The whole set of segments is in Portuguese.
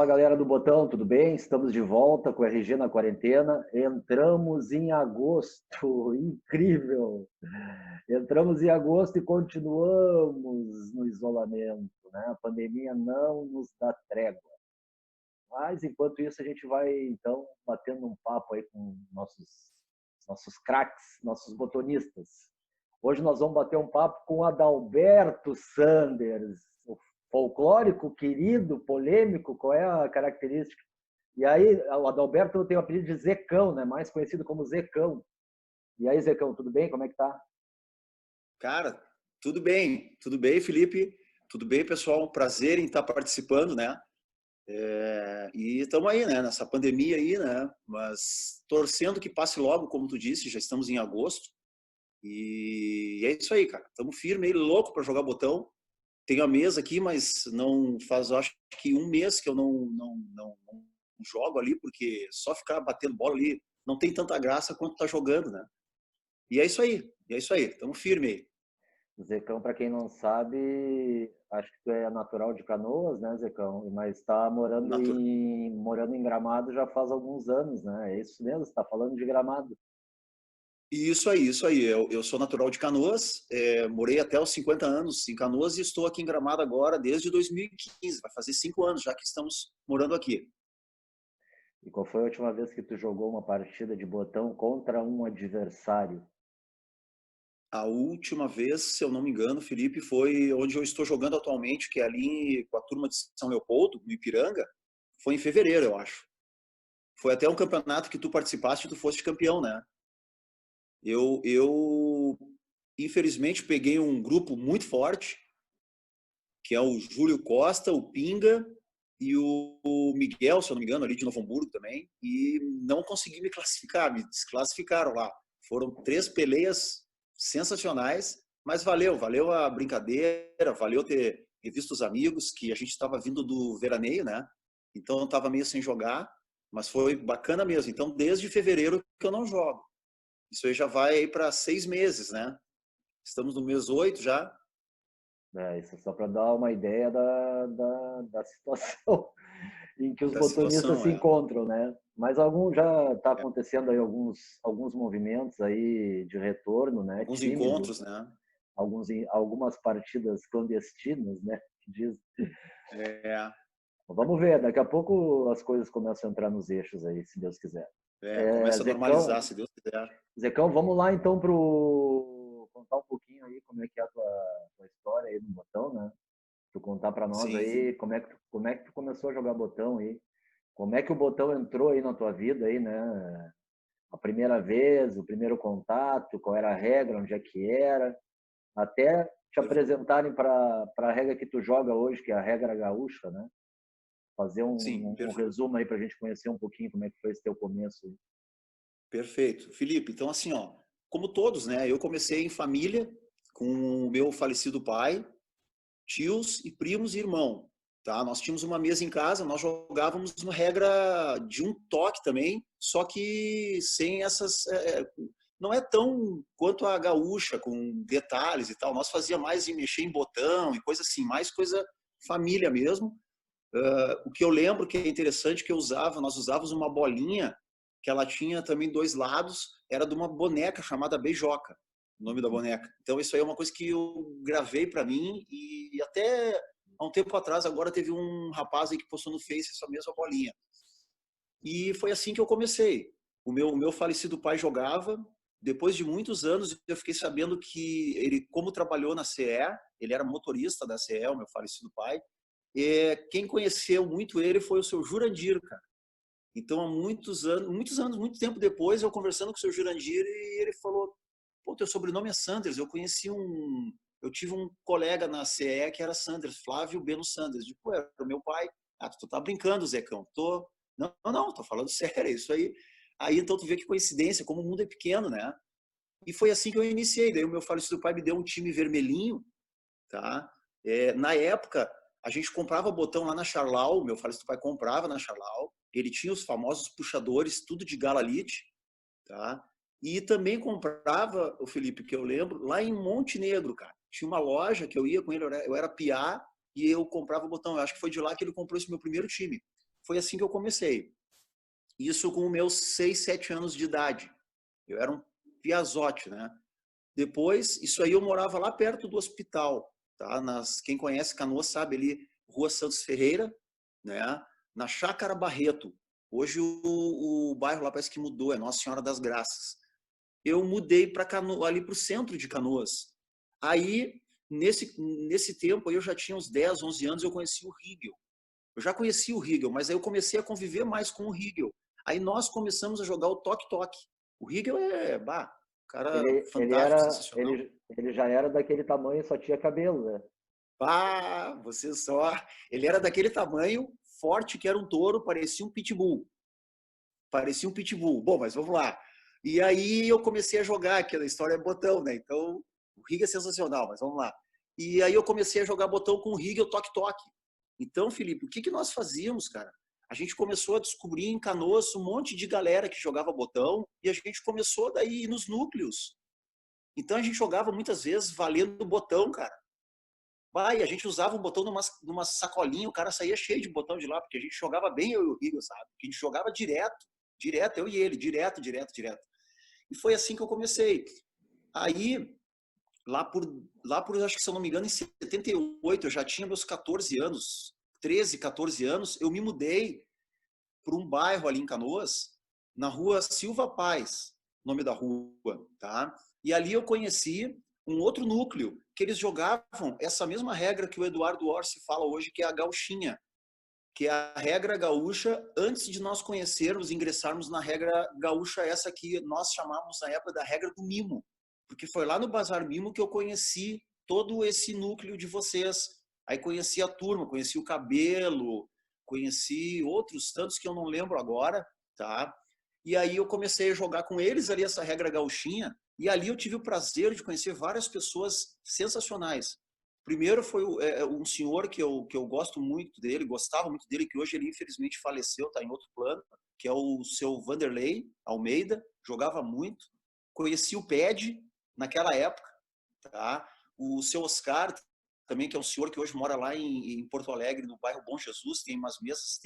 Fala galera do Botão, tudo bem? Estamos de volta com o RG na quarentena. Entramos em agosto, incrível! Entramos em agosto e continuamos no isolamento, né? A pandemia não nos dá trégua. Mas enquanto isso a gente vai então batendo um papo aí com nossos craques, nossos botonistas. Hoje nós vamos bater um papo com Adalberto Sanders, o folclórico, querido, polêmico, qual é a característica? E aí, o Adalberto tem o apelido de Zecão, né? Mais conhecido como Zecão. E aí, Zecão, tudo bem? Como é que tá? Cara, tudo bem, Felipe, tudo bem, pessoal, prazer em estar participando, né? E estamos aí, né? Nessa pandemia aí, né? Mas torcendo que passe logo, como tu disse, já estamos em agosto. E é isso aí, cara. Estamos firme aí, louco para jogar botão. Tenho a mesa aqui, mas não faz, acho que um mês que eu não jogo ali, porque só ficar batendo bola ali não tem tanta graça quanto tá jogando, né? E é isso aí, estamos firme aí. Zecão, para quem não sabe, acho que tu é natural de Canoas, né, Zecão? Mas está morando em Gramado já faz alguns anos, né? É isso mesmo, você está falando de Gramado. Isso aí. Eu sou natural de Canoas, morei até os 50 anos em Canoas e estou aqui em Gramado agora desde 2015. Vai fazer 5 anos já que estamos morando aqui. E qual foi a última vez que tu jogou uma partida de botão contra um adversário? A última vez, se eu não me engano, Felipe, foi onde eu estou jogando atualmente, que é ali com a turma de São Leopoldo, no Ipiranga. Foi em fevereiro, eu acho. Foi até um campeonato que tu participaste e tu foste campeão, né? Eu infelizmente peguei um grupo muito forte, que é o Júlio Costa, o Pinga e o Miguel, se eu não me engano, ali de Novo Hamburgo também, e não consegui me classificar, me desclassificaram lá. Foram 3 peleias sensacionais, mas valeu a brincadeira, valeu ter visto os amigos, que a gente estava vindo do veraneio, né? Então eu estava meio sem jogar, mas foi bacana mesmo. Então desde fevereiro que eu não jogo. Isso aí já vai para 6 meses, né? Estamos no mês 8 já. Isso é só para dar uma ideia da situação em que os Da botonistas situação, se encontram, né? Mas já está acontecendo aí alguns movimentos aí de retorno, né? alguns Tímidos, encontros, né? algumas partidas clandestinas, né? Que diz. É, Vamos ver, daqui a pouco as coisas começam a entrar nos eixos aí, se Deus quiser. começa a normalizar, Zecão, se Deus quiser. Zecão, vamos lá então contar um pouquinho aí como é que é a tua história aí no botão, né? Tu contar para nós Sim. aí como é que tu começou a jogar botão aí, como é que o botão entrou aí na tua vida aí, né? A primeira vez, o primeiro contato, qual era a regra, onde é que era, até te apresentarem para a regra que tu joga hoje, que é a regra gaúcha, né? Fazer Sim, um resumo aí para a gente conhecer um pouquinho como é que foi esse teu começo. perfeito. Felipe, então assim, ó, como todos, né? Eu comecei em família com o meu falecido pai, tios e primos e irmão, tá? Nós tínhamos uma mesa em casa, nós jogávamos uma regra de um toque também, só que sem essas não é tão quanto a gaúcha com detalhes e tal. Nós fazia mais em mexer em botão e coisa assim, mais coisa família mesmo. O que eu lembro que é interessante que nós usávamos uma bolinha que ela tinha também 2 lados, era de uma boneca chamada Beijoca, o nome da boneca. Então isso aí é uma coisa que eu gravei para mim e até há um tempo atrás agora teve um rapaz aí que postou no Face essa mesma bolinha. E foi assim que eu comecei. O meu falecido pai jogava. Depois de muitos anos, eu fiquei sabendo que ele, como trabalhou na CE, ele era motorista da CE, o meu falecido pai. E quem conheceu muito ele foi o seu Jurandir, cara. Então, há muitos anos, muito tempo depois, eu conversando com o seu Jurandir, e ele falou: pô, teu sobrenome é Sanders. Eu tive um colega na CE que era Sanders, Flávio Beno Sanders. Tipo, era o meu pai. Ah, tu tá brincando, Zecão. Não, tô falando sério, é isso aí. Aí, então, tu vê que coincidência, como o mundo é pequeno, né? E foi assim que eu iniciei. Daí, o meu falecido pai me deu um time vermelhinho, tá? Na época, a gente comprava botão lá na Charlau, meu falecido pai comprava na Charlau, ele tinha os famosos puxadores, tudo de Galalite, tá? E também comprava, o Felipe, que eu lembro, lá em Montenegro, cara. Tinha uma loja que eu ia com ele, eu era piá, e eu comprava o botão. Eu acho que foi de lá que ele comprou esse meu primeiro time. foi assim que eu comecei. Isso com meus 6, 7 anos de idade. Eu era um piazote, né? Depois, isso aí eu morava lá perto do hospital, tá? Quem conhece Canoas sabe ali, Rua Santos Ferreira, né? Na Chácara Barreto. Hoje o bairro lá parece que mudou, é Nossa Senhora das Graças. Eu mudei para ali para o centro de Canoas. Aí, nesse tempo, eu já tinha uns 10, 11 anos, eu conheci o Rigel. Eu já conhecia o Rigel, mas aí eu comecei a conviver mais com o Rigel. Aí nós começamos a jogar o toque-toque. O Rigel cara fantástico, sensacional. Ele já era daquele tamanho, só tinha cabelo, né? Você só. Ele era daquele tamanho, forte, que era um touro, parecia um pitbull. Parecia um pitbull. Bom, mas vamos lá. E aí eu comecei a jogar, que a história é botão, né? Então, o Rigel é sensacional, mas vamos lá. E aí eu comecei a jogar botão com o Rigel toque-toque. Então, Felipe, o que nós fazíamos, cara? A gente começou a descobrir em Canoas um monte de galera que jogava botão e a gente começou daí nos núcleos. Então a gente jogava muitas vezes valendo botão, cara. E a gente usava um botão numa sacolinha, o cara saía cheio de botão de lá, porque a gente jogava bem, eu e o Rigel, sabe? Porque a gente jogava direto, eu e ele, direto. E foi assim que eu comecei. Aí, acho que se eu não me engano, em 78, eu já tinha meus 14 anos, 13, 14 anos, eu me mudei para um bairro ali em Canoas, na rua Silva Paz, nome da rua, tá? E ali eu conheci um outro núcleo, que eles jogavam essa mesma regra que o Eduardo Orsi fala hoje, que é a gauchinha, que é a regra gaúcha antes de nós conhecermos, ingressarmos na regra gaúcha, essa que nós chamávamos na época da regra do mimo, porque foi lá no Bazar Mimo que eu conheci todo esse núcleo de vocês. Aí conheci a turma, conheci o Cabelo, conheci outros tantos que eu não lembro agora, tá? E aí eu comecei a jogar com eles ali essa regra gauchinha, e ali eu tive o prazer de conhecer várias pessoas sensacionais. Primeiro foi um senhor que eu gosto muito dele, gostava muito dele, que hoje ele infelizmente faleceu, está em outro plano, que é o seu Vanderlei Almeida, jogava muito. Conheci o PED naquela época, tá? O seu Oscar também, que é um senhor que hoje mora lá em Porto Alegre, no bairro Bom Jesus, tem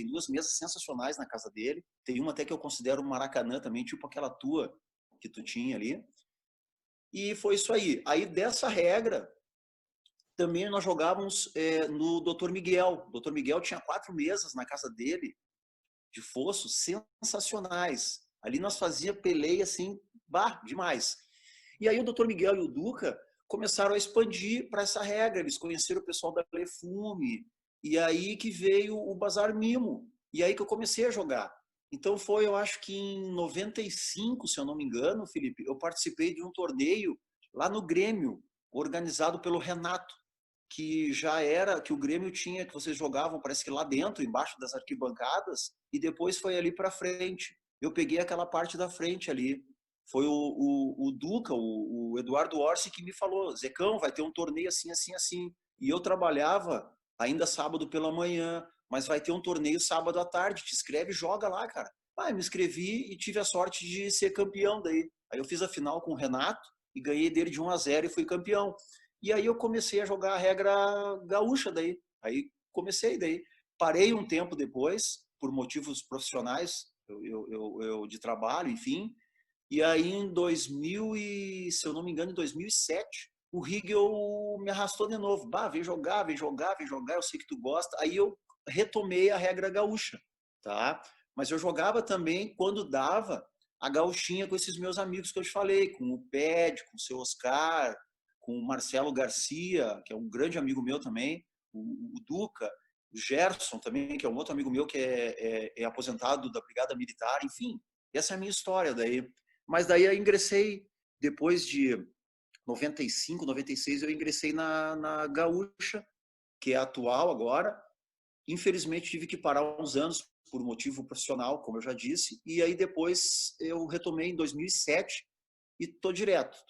duas mesas sensacionais na casa dele. Tem uma até que eu considero um Maracanã também, tipo aquela tua que tu tinha ali. E foi isso aí. Aí dessa regra, também nós jogávamos no Dr. Miguel. O Dr. Miguel tinha 4 mesas na casa dele, de fosso, sensacionais. Ali nós fazia peleia assim, demais. E aí o Dr. Miguel e o Duca começaram a expandir para essa regra. Eles conheceram o pessoal da Lefume. E aí que veio o Bazar Mimo. E aí que eu comecei a jogar. Então foi, eu acho que em 95, se eu não me engano, Felipe, eu participei de um torneio lá no Grêmio, organizado pelo Renato, que o Grêmio tinha, que vocês jogavam, parece que lá dentro, embaixo das arquibancadas, e depois foi ali para frente. Eu peguei aquela parte da frente ali. Foi o Duca, o Eduardo Orsi, que me falou: Zecão, vai ter um torneio assim, assim, assim. E eu trabalhava ainda sábado pela manhã, mas vai ter um torneio sábado à tarde. Te inscreve e joga lá, cara. Eu me inscrevi e tive a sorte de ser campeão daí. Aí eu fiz a final com o Renato e ganhei dele de 1-0 e fui campeão. E aí eu comecei a jogar a regra gaúcha daí. Aí comecei daí. Parei um tempo depois, por motivos profissionais, eu de trabalho, enfim. E aí em 2000 se eu não me engano, em 2007, o Rigel me arrastou de novo. Vem jogar, eu sei que tu gosta. Aí eu retomei a regra gaúcha, tá? Mas eu jogava também, quando dava, a gauchinha com esses meus amigos que eu te falei, com o Ped, com o seu Oscar, com o Marcelo Garcia, que é um grande amigo meu também, o Duca, o Gerson também, que é um outro amigo meu que é aposentado da Brigada Militar, enfim. Essa é a minha história daí. Mas daí eu ingressei, depois de 95, 96, eu ingressei na Gaúcha, que é a atual agora. Infelizmente tive que parar uns anos por motivo profissional, como eu já disse, e aí depois eu retomei em 2007 e tô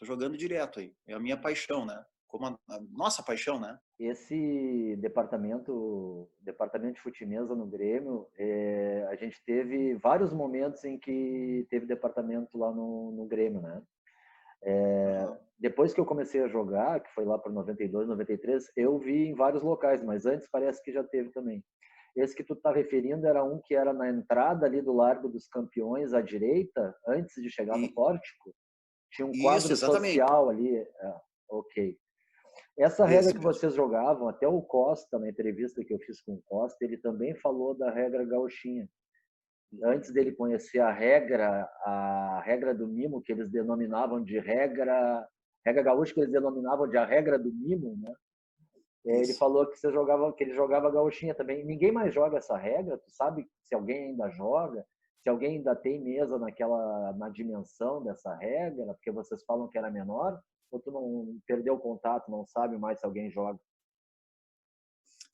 jogando direto aí. É a minha paixão, né? Como a nossa paixão, né? Esse departamento de fute-mesa no Grêmio, a gente teve vários momentos em que teve departamento lá no Grêmio, né? Depois que eu comecei a jogar, que foi lá para 92, 93, eu vi em vários locais, mas antes parece que já teve também. Esse que tu tá referindo era um que era na entrada ali do Largo dos Campeões, à direita, antes de chegar no E, pórtico? Tinha um isso, quadro exatamente. social ali. Ok. Essa regra Esse que mesmo. vocês jogavam, até o Costa, na entrevista que eu fiz com o Costa, ele também falou da regra gauchinha. Antes Uhum. dele conhecer a regra do mimo, que eles denominavam de regra gaúcha, que eles denominavam de a regra do mimo, né? Ele Isso. falou que você jogava, que ele jogava gauchinha também. Ninguém mais joga essa regra. Tu sabe se alguém ainda joga? Se alguém ainda tem mesa na dimensão dessa regra, porque vocês falam que era menor? Ou tu não perdeu o contato, não sabe mais se alguém joga?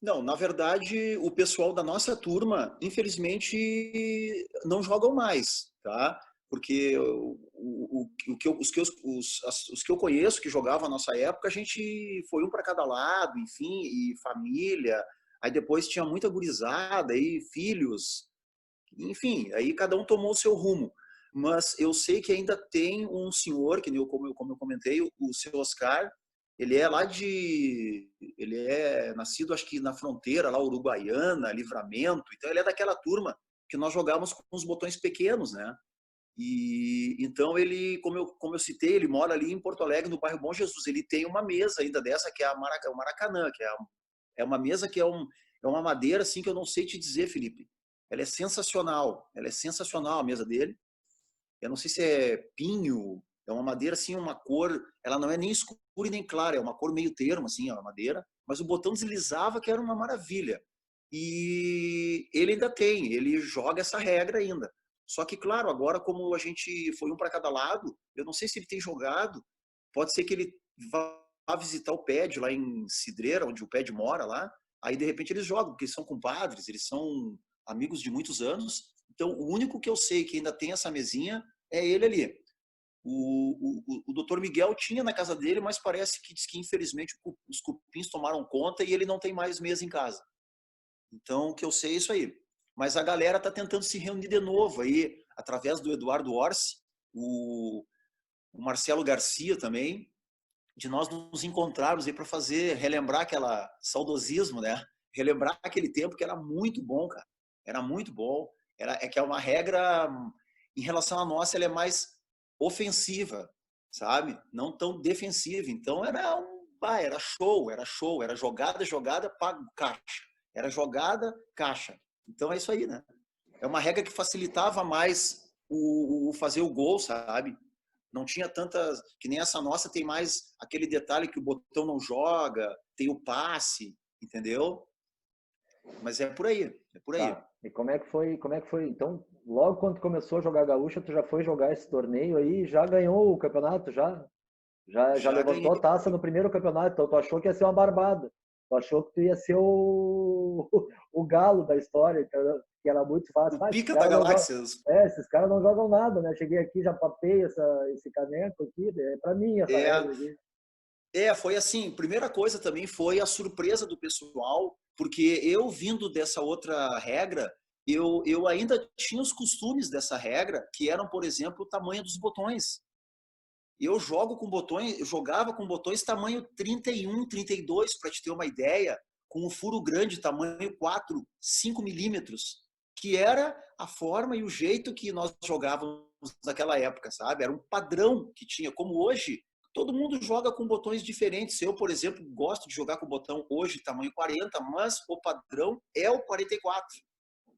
Não, na verdade, o pessoal da nossa turma, infelizmente, não jogam mais, tá? Porque o que eu, os que eu conheço que jogavam na nossa época, a gente foi um para cada lado, enfim, e família. Aí depois tinha muita gurizada, aí filhos, enfim, aí cada um tomou o seu rumo. Mas eu sei que ainda tem um senhor, que nem eu, como eu comentei, o seu Oscar, ele é lá de. Ele é nascido, acho que na fronteira, lá, Uruguaiana, Livramento. Então, ele é daquela turma que nós jogávamos com os botões pequenos, né? E então, ele, como eu citei, ele mora ali em Porto Alegre, no bairro Bom Jesus. Ele tem uma mesa ainda dessa, que é o Maracanã, que é uma mesa que é uma madeira, assim, que eu não sei te dizer, Felipe. Ela é sensacional. Ela é sensacional, a mesa dele. Eu não sei se é pinho, é uma madeira assim, uma cor, ela não é nem escura e nem clara, é uma cor meio termo assim, a madeira, mas o botão deslizava que era uma maravilha. E ele ainda tem, ele joga essa regra ainda. Só que, claro, agora como a gente foi um para cada lado, eu não sei se ele tem jogado, pode ser que ele vá visitar o Ped lá em Cidreira, onde o Ped mora lá, aí de repente eles jogam, porque eles são compadres, eles são amigos de muitos anos. Então, o único que eu sei que ainda tem essa mesinha é ele ali. O doutor Miguel tinha na casa dele, mas parece que diz que infelizmente os cupins tomaram conta e ele não tem mais mesa em casa. Então, o que eu sei é isso aí. Mas a galera está tentando se reunir de novo aí, através do Eduardo Orsi, o, o Marcelo Garcia também, de nós nos encontrarmos aí para fazer, relembrar aquela saudosismo, né? Relembrar aquele tempo que era muito bom, cara. Era muito bom. É que é uma regra, em relação à nossa, ela é mais ofensiva, sabe? Não tão defensiva. Então era show, era jogada, jogada, pago, caixa. Era jogada, caixa. Então é isso aí, né? É uma regra que facilitava mais o fazer o gol, sabe? Não tinha tantas, que nem essa nossa tem mais aquele detalhe que o botão não joga, tem o passe, entendeu? Mas é por aí, é por aí. Tá. E como é que foi? Então, logo quando tu começou a jogar gaúcha, tu já foi jogar esse torneio aí, e já ganhou o campeonato, já Já levantou ganhei a taça no primeiro campeonato, então tu achou que ia ser uma barbada. Tu achou que tu ia ser o galo da história, que era muito fácil. o Ah, pica da galáxia. esses caras não jogam nada, né? Cheguei aqui, já papei esse caneco aqui, é pra mim essa É, regra aqui. foi assim, primeira coisa também foi a surpresa do pessoal, porque eu vindo dessa outra regra, eu ainda tinha os costumes dessa regra, que eram, por exemplo, o tamanho dos botões. Eu jogava com botões tamanho 31, 32, para te ter uma ideia, com o furo grande, tamanho 4, 5 milímetros, que era a forma e o jeito que nós jogávamos naquela época, sabe? Era um padrão que tinha, como hoje, todo mundo joga com botões diferentes. Eu, por exemplo, gosto de jogar com o botão hoje tamanho 40, mas o padrão é o 44.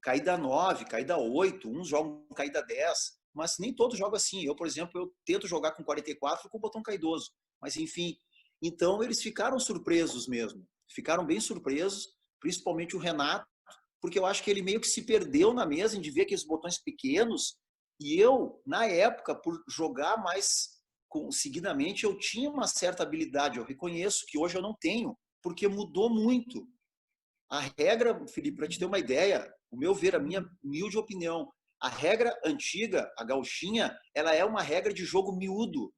Caída 9, caída 8, uns jogam caída 10, mas nem todos jogam assim. Eu, por exemplo, eu tento jogar com 44 com o botão caidoso. Mas enfim, então eles ficaram surpresos mesmo. Ficaram bem surpresos, principalmente o Renato, porque eu acho que ele meio que se perdeu na mesa de ver aqueles botões pequenos. E eu, na época, por jogar mais seguidamente, eu tinha uma certa habilidade. Eu reconheço que hoje eu não tenho, porque mudou muito. A regra, Felipe, para te ter uma ideia, o meu ver, a minha humilde opinião, a regra antiga, a gauchinha, ela é uma regra de jogo miúdo,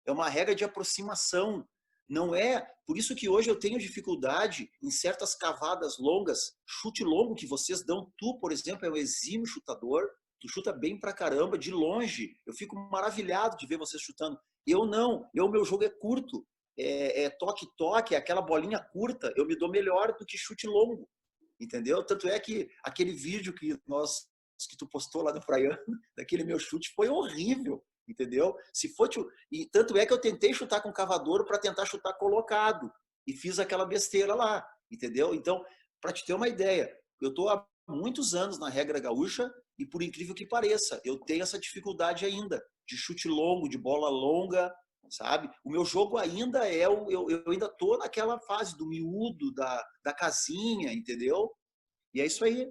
é uma regra de aproximação. Não é. Por isso que hoje eu tenho dificuldade em certas cavadas longas, chute longo que vocês dão. Tu, por exemplo, é um exímio chutador, tu chuta bem pra caramba, de longe. Eu fico maravilhado de ver vocês chutando. Eu não, meu jogo é curto. É toque-toque, é aquela bolinha curta, eu me dou melhor do que chute longo. entendeu? Tanto é que aquele vídeo que tu postou lá no Praiano, daquele meu chute, foi horrível, entendeu? Se for, e tanto é que eu tentei chutar com cavadouro para tentar chutar colocado e fiz aquela besteira lá, entendeu? Então, para te ter uma ideia, eu tô há muitos anos na regra gaúcha e por incrível que pareça, eu tenho essa dificuldade ainda de chute longo, de bola longa, sabe? O meu jogo ainda eu ainda tô naquela fase do miúdo, da casinha, entendeu? E é isso aí.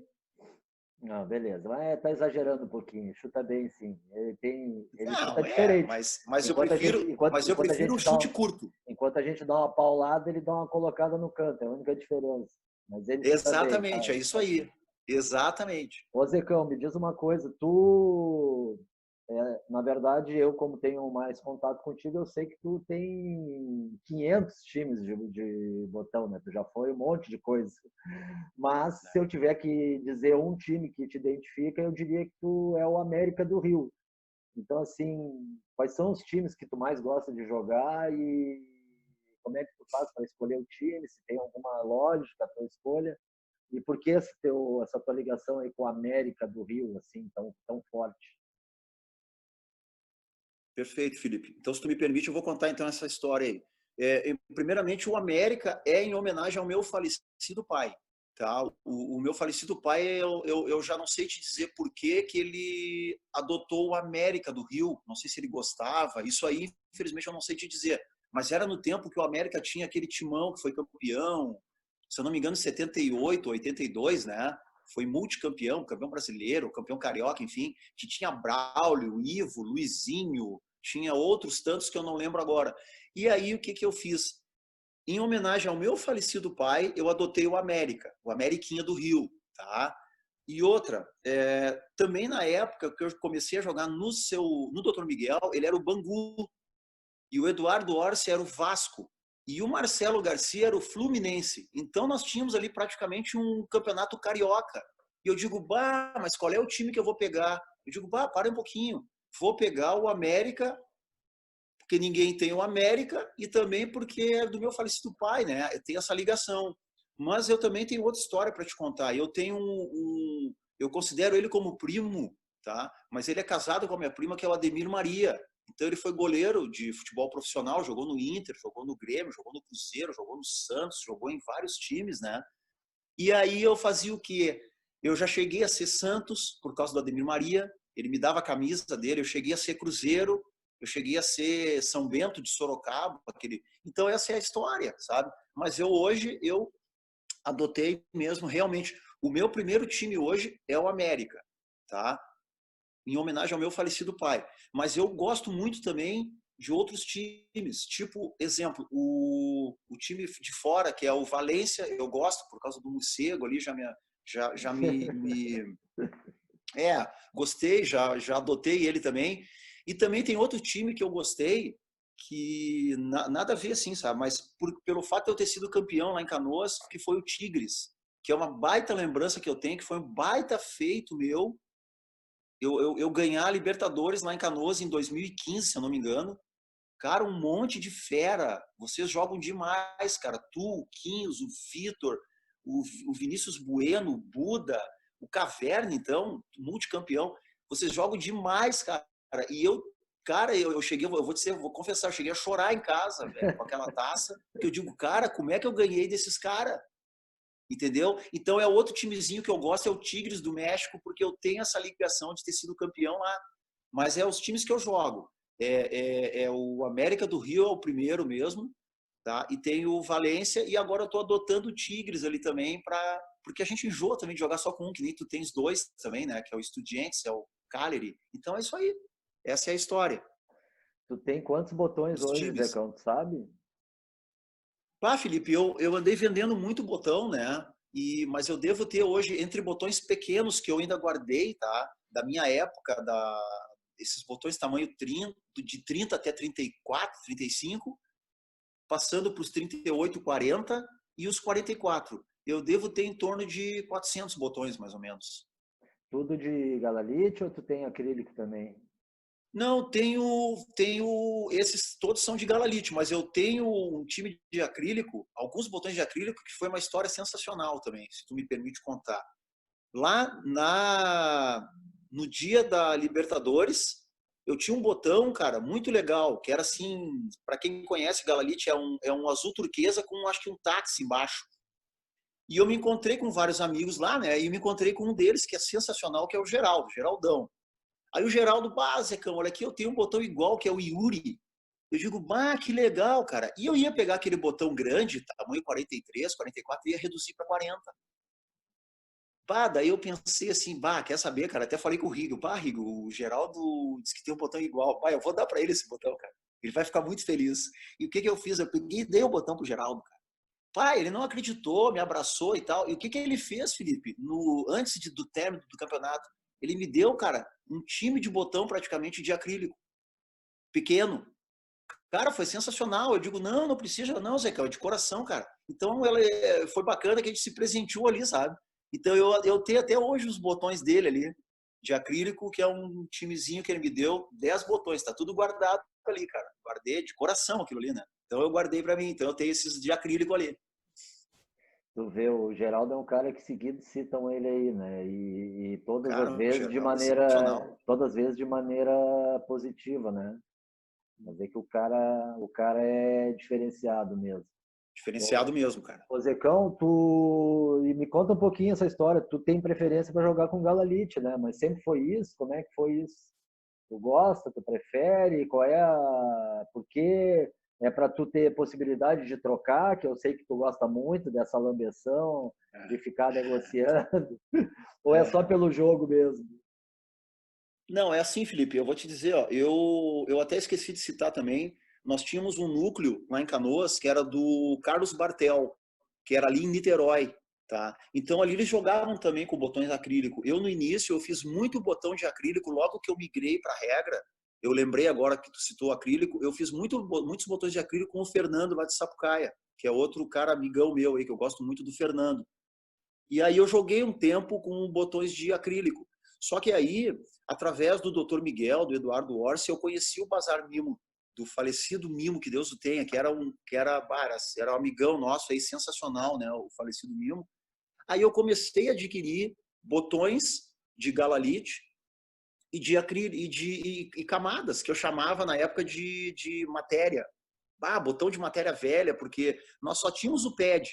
Não, beleza. Mas tá exagerando um pouquinho. Chuta bem, sim. Ele chuta Não, diferente. mas eu Enquanto a prefiro o gente dá chute curto. enquanto a gente dá uma paulada, ele dá uma colocada no canto. É a única diferença. Mas ele chuta bem, tá? Exatamente, é isso aí. Exatamente. Ô, Zecão, me diz uma coisa. Na verdade, eu como tenho mais contato contigo, eu sei que tu tem 500 times de botão, né? Tu já foi um monte de coisa. Mas se eu tiver que dizer um time que te identifica, eu diria que tu é o América do Rio. Então, assim, quais são os times que tu mais gosta de jogar e como é que tu faz para escolher o time? Se tem alguma lógica a tua escolha? E por que essa tua ligação aí com a América do Rio, assim, tão forte? Perfeito, Felipe. Então, se tu me permite, eu vou contar então essa história aí. Primeiramente, o América é em homenagem ao meu falecido pai. Tá? O meu falecido pai, eu já não sei te dizer por que ele adotou o América do Rio. Não sei se ele gostava. Isso aí, infelizmente, eu não sei te dizer. Mas era no tempo que o América tinha aquele timão que foi campeão, se eu não me engano, em 78, 82, né? Foi multicampeão, campeão brasileiro, campeão carioca, enfim, que tinha Braulio, Ivo, Luizinho, tinha outros tantos que eu não lembro agora. E aí, o que eu fiz? Em homenagem ao meu falecido pai, eu adotei o América, o Ameriquinha do Rio, tá? E outra, também na época que eu comecei a jogar no Dr. Miguel, ele era o Bangu, e o Eduardo Orsi era o Vasco, e o Marcelo Garcia era o Fluminense. Então nós tínhamos ali praticamente um campeonato carioca. E eu digo, bah, mas qual é o time que eu vou pegar? Eu digo, bah, para um pouquinho. Vou pegar o América, porque ninguém tem o América, e também porque é do meu falecido pai, né? Tem essa ligação. Mas eu também tenho outra história para te contar. Eu tenho eu considero ele como primo, tá? Mas ele é casado com a minha prima, que é o Ademir Maria. Então ele foi goleiro de futebol profissional, jogou no Inter, jogou no Grêmio, jogou no Cruzeiro, jogou no Santos, jogou em vários times, né? E aí eu fazia o quê? Eu já cheguei a ser Santos por causa do Ademir Maria, ele me dava a camisa dele, eu cheguei a ser Cruzeiro, eu cheguei a ser São Bento de Sorocaba, aquele. Então essa é a história, sabe? Mas hoje eu adotei mesmo realmente o meu primeiro time hoje é o América, tá? Em homenagem ao meu falecido pai. Mas eu gosto muito também de outros times, tipo, exemplo, o time de fora, que é o Valência, eu gosto por causa do morcego ali, já me gostei, já adotei ele também. E também tem outro time que eu gostei, que nada a ver assim, sabe? Mas pelo fato de eu ter sido campeão lá em Canoas, que foi o Tigres, que é uma baita lembrança que eu tenho, que foi um baita feito meu, eu ganhar a Libertadores lá em Canoas em 2015, se eu não me engano. Cara, um monte de fera. Vocês jogam demais, cara. Tu, o Quinhos, o Vitor, o Vinícius Bueno, o Buda, o Caverna, então, multicampeão. Vocês jogam demais, cara. E cara, eu cheguei, eu vou dizer, eu vou confessar, eu cheguei a chorar em casa, velho, com aquela taça, que eu digo, cara, como é que eu ganhei desses caras? Entendeu? Então é outro timezinho que eu gosto, é o Tigres do México, porque eu tenho essa ligação de ter sido campeão lá. Mas é os times que eu jogo. É o América do Rio, é o primeiro mesmo, tá? E tem o Valência, e agora eu estou adotando o Tigres ali também, porque a gente enjoa também de jogar só com um, que nem tu tens dois também, né? Que é o Estudiantes, é o Cagliari. Então é isso aí. Essa é a história Tu tem quantos botões dos hoje, times. Zecão, tu sabe? Pá, Felipe, eu andei vendendo muito botão, né? Mas eu devo ter hoje, entre botões pequenos que eu ainda guardei, tá? Da minha época, esses botões tamanho 30, de 30 até 34, 35, passando para os 38, 40 e os 44. Eu devo ter em torno de 400 botões, mais ou menos. Tudo de galalite ou tu tem acrílico também? Não, esses todos são de Galalite, mas eu tenho um time de acrílico, alguns botões de acrílico, que foi uma história sensacional também, se tu me permite contar. Lá no dia da Libertadores, eu tinha um botão, cara, muito legal, que era assim, para quem conhece Galalite, é um azul turquesa com acho que um táxi embaixo. E eu me encontrei com vários amigos lá, né? E me encontrei com um deles que é sensacional, que é o Geraldo, Geraldão. Aí o Geraldo, Zecão, olha aqui, eu tenho um botão igual, que é o Yuri. Eu digo, que legal, cara. E eu ia pegar aquele botão grande, tamanho 43, 44, e ia reduzir para 40. Daí eu pensei assim, quer saber, cara? Até falei com o Rigo, Rigo, o Geraldo disse que tem um botão igual. Eu vou dar para ele esse botão, cara. Ele vai ficar muito feliz. E o que eu fiz? Eu peguei e dei o botão pro Geraldo, cara. Ele não acreditou, me abraçou e tal. E o que ele fez, Felipe? Antes do término do campeonato, ele me deu, cara, um time de botão praticamente de acrílico, pequeno. Cara, foi sensacional. Eu digo, não precisa, não, Zeca, é de coração, cara. Então, foi bacana que a gente se presenteou ali, sabe? Então, eu tenho até hoje os botões dele ali, de acrílico, que é um timezinho que ele me deu, 10 botões, tá tudo guardado ali, cara. Guardei de coração aquilo ali, né? Então, eu guardei para mim. Então, eu tenho esses de acrílico ali. Tu vê, o Geraldo é um cara que seguido citam ele aí, né? E Cara, o Geraldo é sensacional. todas as vezes de maneira positiva, né? Mas ver que o cara é diferenciado mesmo. Diferenciado mesmo, cara. Ô Zecão, e me conta um pouquinho essa história. Tu tem preferência para jogar com Galalite, né? Mas sempre foi isso? Como é que foi isso? Tu gosta? Tu prefere? Qual é a... Por quê? É para tu ter possibilidade de trocar, que eu sei que tu gosta muito dessa lambeção, de ficar negociando, ou é só pelo jogo mesmo? Não, é assim, Felipe, eu vou te dizer, ó, eu até esqueci de citar também, nós tínhamos um núcleo lá em Canoas que era do Carlos Bartel, que era ali em Niterói, tá? Então ali eles jogavam também com botões acrílico. Eu no início eu fiz muito botão de acrílico, logo que eu migrei para a regra, eu lembrei agora que tu citou acrílico, eu fiz muitos botões de acrílico com o Fernando lá de Sapucaia, que é outro cara amigão meu aí, que eu gosto muito do Fernando. E aí eu joguei um tempo com botões de acrílico. Só que aí, através do Dr. Miguel, do Eduardo Orsi, eu conheci o Bazar Mimo, do falecido Mimo, que Deus o tenha, era um amigão nosso aí, sensacional, né, o falecido Mimo. Aí eu comecei a adquirir botões de galalite e de acrílico e camadas, que eu chamava na época de matéria. Botão de matéria velha, porque nós só tínhamos o pad.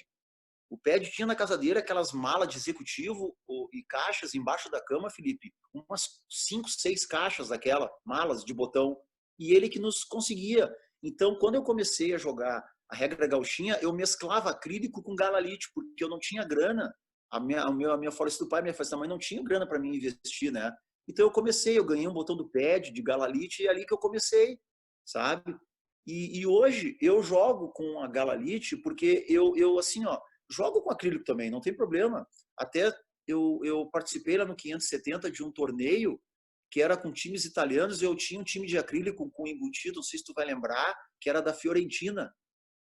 O Ped tinha na casa dele aquelas malas de executivo e caixas embaixo da cama, Felipe. Umas 5, 6 caixas daquela, malas de botão. E ele que nos conseguia. Então, quando eu comecei a jogar a regra gauchinha, eu mesclava acrílico com galalite, porque eu não tinha grana. A minha falência do pai, minha falência da mãe não tinha grana para mim investir, né? Então eu ganhei um botão do Ped, de galalite, e é ali que eu comecei, sabe? E hoje eu jogo com a galalite porque eu assim, ó, jogo com acrílico também, não tem problema. Até eu participei lá no 570 de um torneio que era com times italianos e eu tinha um time de acrílico com embutido, não sei se tu vai lembrar, que era da Fiorentina,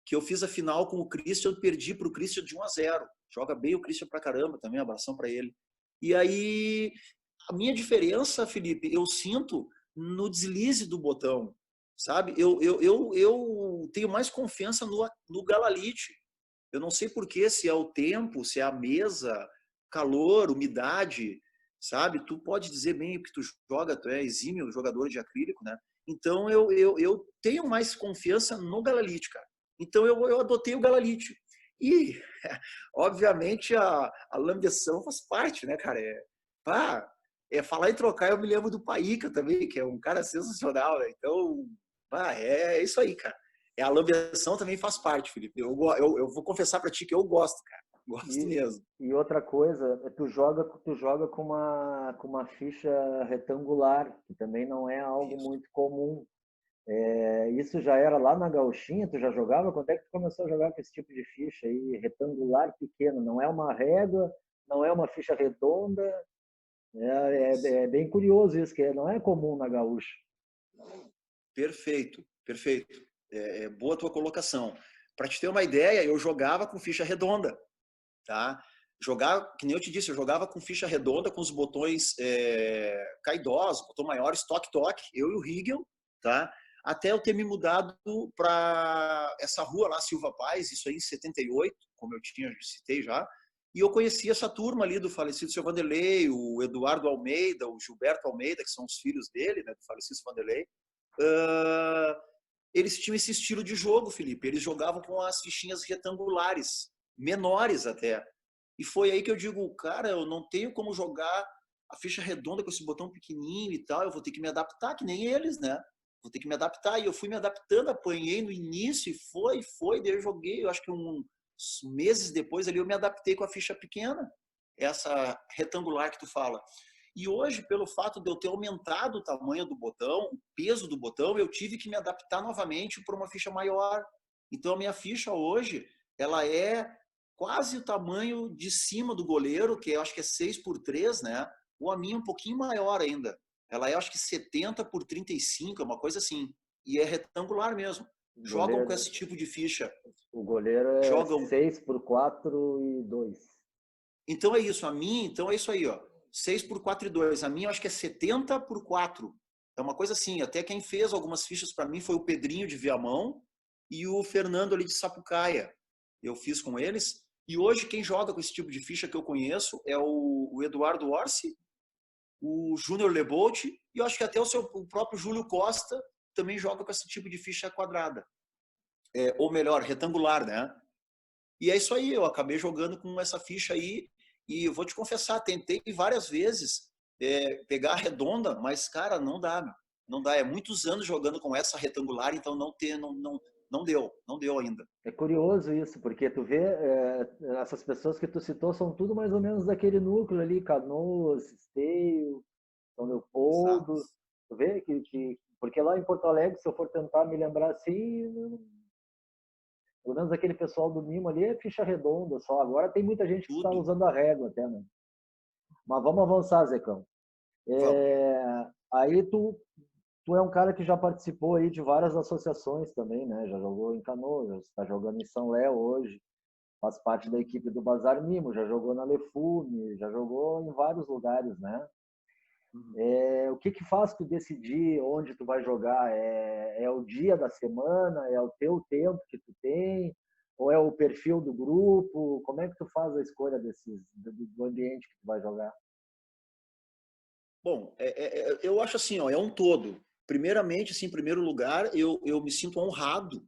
que eu fiz a final com o Christian, perdi para o Christian de 1-0. Joga bem o Christian pra caramba também, abração para ele. E aí, a minha diferença, Felipe, eu sinto no deslize do botão, sabe? Eu tenho mais confiança no galalite. Eu não sei porquê, se é o tempo, se é a mesa, calor, umidade, sabe? Tu pode dizer bem que tu joga, tu é exímio jogador de acrílico, né? Então eu tenho mais confiança no galalite, cara. Então eu adotei o galalite. E, obviamente, a lambeção faz parte, né, cara? Falar em trocar, eu me lembro do Paíca também, que é um cara sensacional, né? Então, é isso aí, cara. A lambeção também faz parte, Felipe. Eu vou confessar para ti que eu gosto, cara. Gosto mesmo. E outra coisa, tu joga com uma ficha retangular, que também não é algo Isso. muito comum. Isso já era lá na gauchinha, tu já jogava? Quando é que tu começou a jogar com esse tipo de ficha aí, retangular pequeno? Não é uma régua, não é uma ficha redonda. É bem curioso isso, que não é comum na gaúcha. Perfeito, perfeito. Boa tua colocação. Para te ter uma ideia, eu jogava com ficha redonda, tá? jogar, que nem eu te disse, eu jogava com ficha redonda, com os botões caidosos, botão maior, toque, eu e o Rigel, tá? Até eu ter me mudado para essa rua lá, Silva Paz, isso aí em 78, como eu citei já, e eu conheci essa turma ali do falecido seu Vanderlei, o Eduardo Almeida, o Gilberto Almeida, que são os filhos dele, né, do falecido seu Vanderlei. Eles tinham esse estilo de jogo, Felipe, eles jogavam com as fichinhas retangulares, menores até. E foi aí que eu digo, cara, eu não tenho como jogar a ficha redonda com esse botão pequenininho e tal, eu vou ter que me adaptar, que nem eles, né? Vou ter que me adaptar. E eu fui me adaptando, apanhei no início e daí eu joguei, eu acho que uns meses depois ali eu me adaptei com a ficha pequena, essa retangular que tu fala. E hoje, pelo fato de eu ter aumentado o tamanho do botão, o peso do botão, eu tive que me adaptar novamente para uma ficha maior. Então a minha ficha hoje, ela é quase o tamanho de cima do goleiro, que eu acho que é 6x3, né? Ou a minha um pouquinho maior ainda. Ela é, acho que 70x35, é uma coisa assim. E é retangular mesmo. Jogam com esse tipo de ficha. O goleiro é Jogam 6x4 e 2. Então é isso. A minha, então é isso aí, ó. 6x4 e 2. A minha eu acho que é 70x4. É uma coisa assim. Até quem fez algumas fichas para mim foi o Pedrinho de Viamão e o Fernando ali de Sapucaia. Eu fiz com eles. E hoje quem joga com esse tipo de ficha que eu conheço é o Eduardo Orsi, o Júnior Lebolt e eu acho que até o próprio Júlio Costa também joga com esse tipo de ficha quadrada. Ou melhor, retangular, né? E é isso aí, eu acabei jogando com essa ficha aí e eu vou te confessar, tentei várias vezes pegar a redonda, mas, cara, não dá, meu. Não dá. É muitos anos jogando com essa retangular, então não deu ainda. É curioso isso, porque tu vê, essas pessoas que tu citou são tudo mais ou menos daquele núcleo ali, Canoas, Esteio, São Exato. Leopoldo. Tu vê porque lá em Porto Alegre, se eu for tentar me lembrar assim, pelo menos aquele pessoal do Mimo ali é ficha redonda só. Agora tem muita gente que está Tudo. usando a régua até, né? Mas vamos avançar, Zecão. Vamos. Aí tu é um cara que já participou aí de várias associações também, né? Já jogou em Canoas, está jogando em São Léo hoje, faz parte da equipe do Bazar Mimo, já jogou na Lefume, já jogou em vários lugares, né? O que faz tu decidir onde tu vai jogar? É o dia da semana? É o teu tempo que tu tem? Ou é o perfil do grupo? Como é que tu faz a escolha do ambiente que tu vai jogar? Bom, eu acho assim, ó, é um todo. Primeiramente, assim, em primeiro lugar, eu me sinto honrado,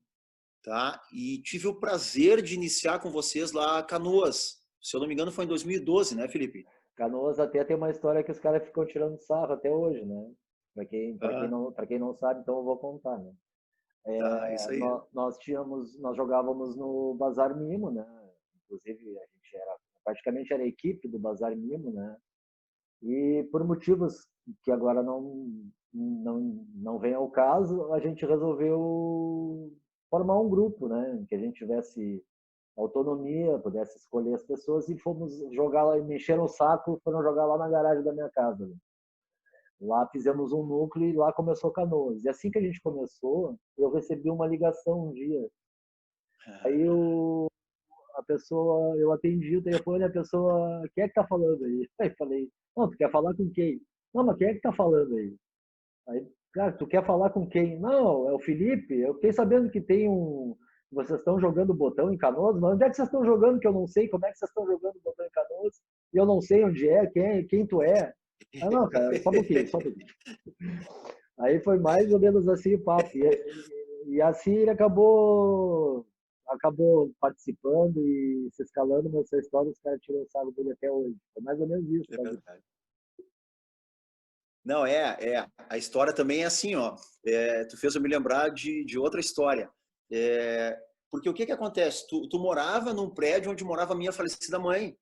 tá? E tive o prazer de iniciar com vocês lá Canoas. Se eu não me engano, foi em 2012, né, Felipe? Canoas até tem uma história que os caras ficam tirando sarro até hoje, né? Aham. Para quem não sabe, então eu vou contar, né? Tá, isso aí. Nós jogávamos no Bazar Mimo, né? Inclusive a gente praticamente era a equipe do Bazar Mimo, né? E por motivos que agora não vem ao caso, a gente resolveu formar um grupo, né? Em que a gente tivesse autonomia, pudesse escolher as pessoas e fomos jogar lá, me encheram o saco, foram jogar lá na garagem da minha casa. Né? Lá fizemos um núcleo e lá começou Canoas. E assim que a gente começou, eu recebi uma ligação um dia. Aí a pessoa, eu atendi o telefone, a pessoa, quem é que tá falando aí? Aí falei, não, tu quer falar com quem? Não, mas quem é que tá falando aí? Aí, cara, tu quer falar com quem? Não, é o Felipe. Eu fiquei sabendo que tem um. Vocês estão jogando botão em Canoas, mas onde é que vocês estão jogando que eu não sei? Como é que vocês estão jogando botão em Canoas? E eu não sei onde é, quem tu é. Ah, não, cara, só um pouquinho, só um pouquinho. Aí foi mais ou menos assim o papo. E assim ele acabou participando e se escalando nessa história, os caras tiram o sarro dele até hoje. É mais ou menos isso, É sabe? verdade. Não, a história também é assim, ó. Tu fez eu me lembrar de outra história. Porque o que acontece? Tu morava num prédio onde morava a minha falecida mãe.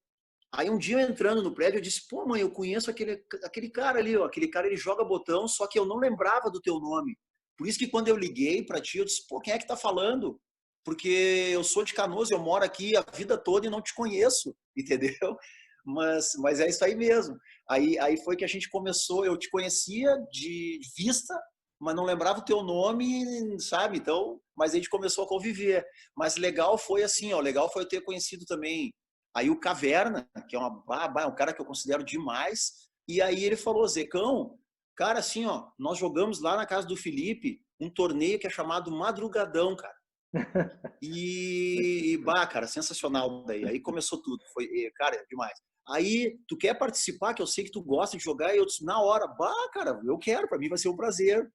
Aí um dia eu entrando no prédio, eu disse, pô, mãe, eu conheço aquele cara ali, ó. Aquele cara, ele joga botão, só que eu não lembrava do teu nome. Por isso que quando eu liguei pra ti, eu disse, pô, quem é que tá falando? Porque eu sou de Canoas, eu moro aqui a vida toda e não te conheço, entendeu? Mas é isso aí mesmo. Aí foi que a gente começou, eu te conhecia de vista, mas não lembrava o teu nome, sabe? Então, mas a gente começou a conviver. Mas legal foi assim, ó, legal foi eu ter conhecido também Aí o Caverna, que é um cara que eu considero demais, e aí ele falou, Zecão, cara, assim, ó, nós jogamos lá na casa do Felipe um torneio que é chamado Madrugadão, cara. Cara, sensacional daí. Aí começou tudo. Foi, cara, é demais. Aí, tu quer participar, que eu sei que tu gosta de jogar, e eu disse, na hora, cara, eu quero, pra mim vai ser um prazer.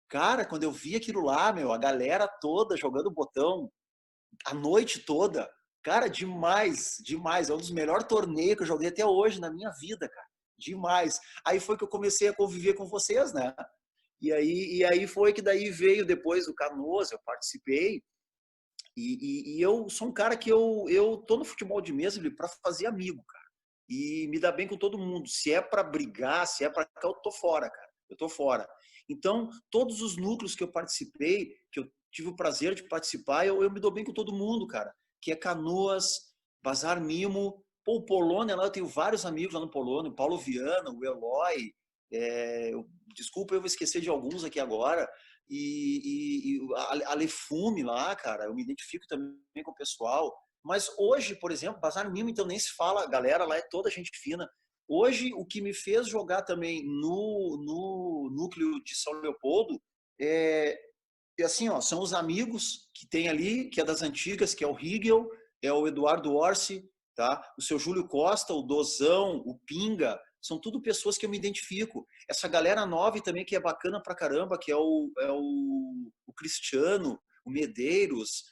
Cara, quando eu vi aquilo lá, meu, a galera toda jogando botão, a noite toda, cara, demais, demais. É um dos melhores torneios que eu joguei até hoje na minha vida, cara. Demais. Aí foi que eu comecei a conviver com vocês, né? E aí foi que daí veio depois o Canoas, eu participei. E eu sou um cara que eu tô no futebol de mesa para fazer amigo, cara. E me dá bem com todo mundo. Se é para brigar, se é para cá, eu tô fora, cara. Eu tô fora. Então, todos os núcleos que eu participei, que eu tive o prazer de participar, eu me dou bem com todo mundo, cara. Que é Canoas, Bazar Mimo, pô, o Polônia lá, eu tenho vários amigos lá no Polônia, o Paulo Viana, o Eloy, desculpa, eu vou esquecer de alguns aqui agora, e a Lefume lá, cara, eu me identifico também com o pessoal. Mas hoje, por exemplo, Bazar Mimo, então nem se fala, a galera lá é toda gente fina. Hoje, o que me fez jogar também no núcleo de São Leopoldo é assim, ó, são os amigos que tem ali, que é das antigas, que é o Rigel, é o Eduardo Orsi, tá? O seu Júlio Costa, o Dozão, o Pinga, são tudo pessoas que eu me identifico. Essa galera nova também que é bacana pra caramba, que é o Cristiano, o Medeiros,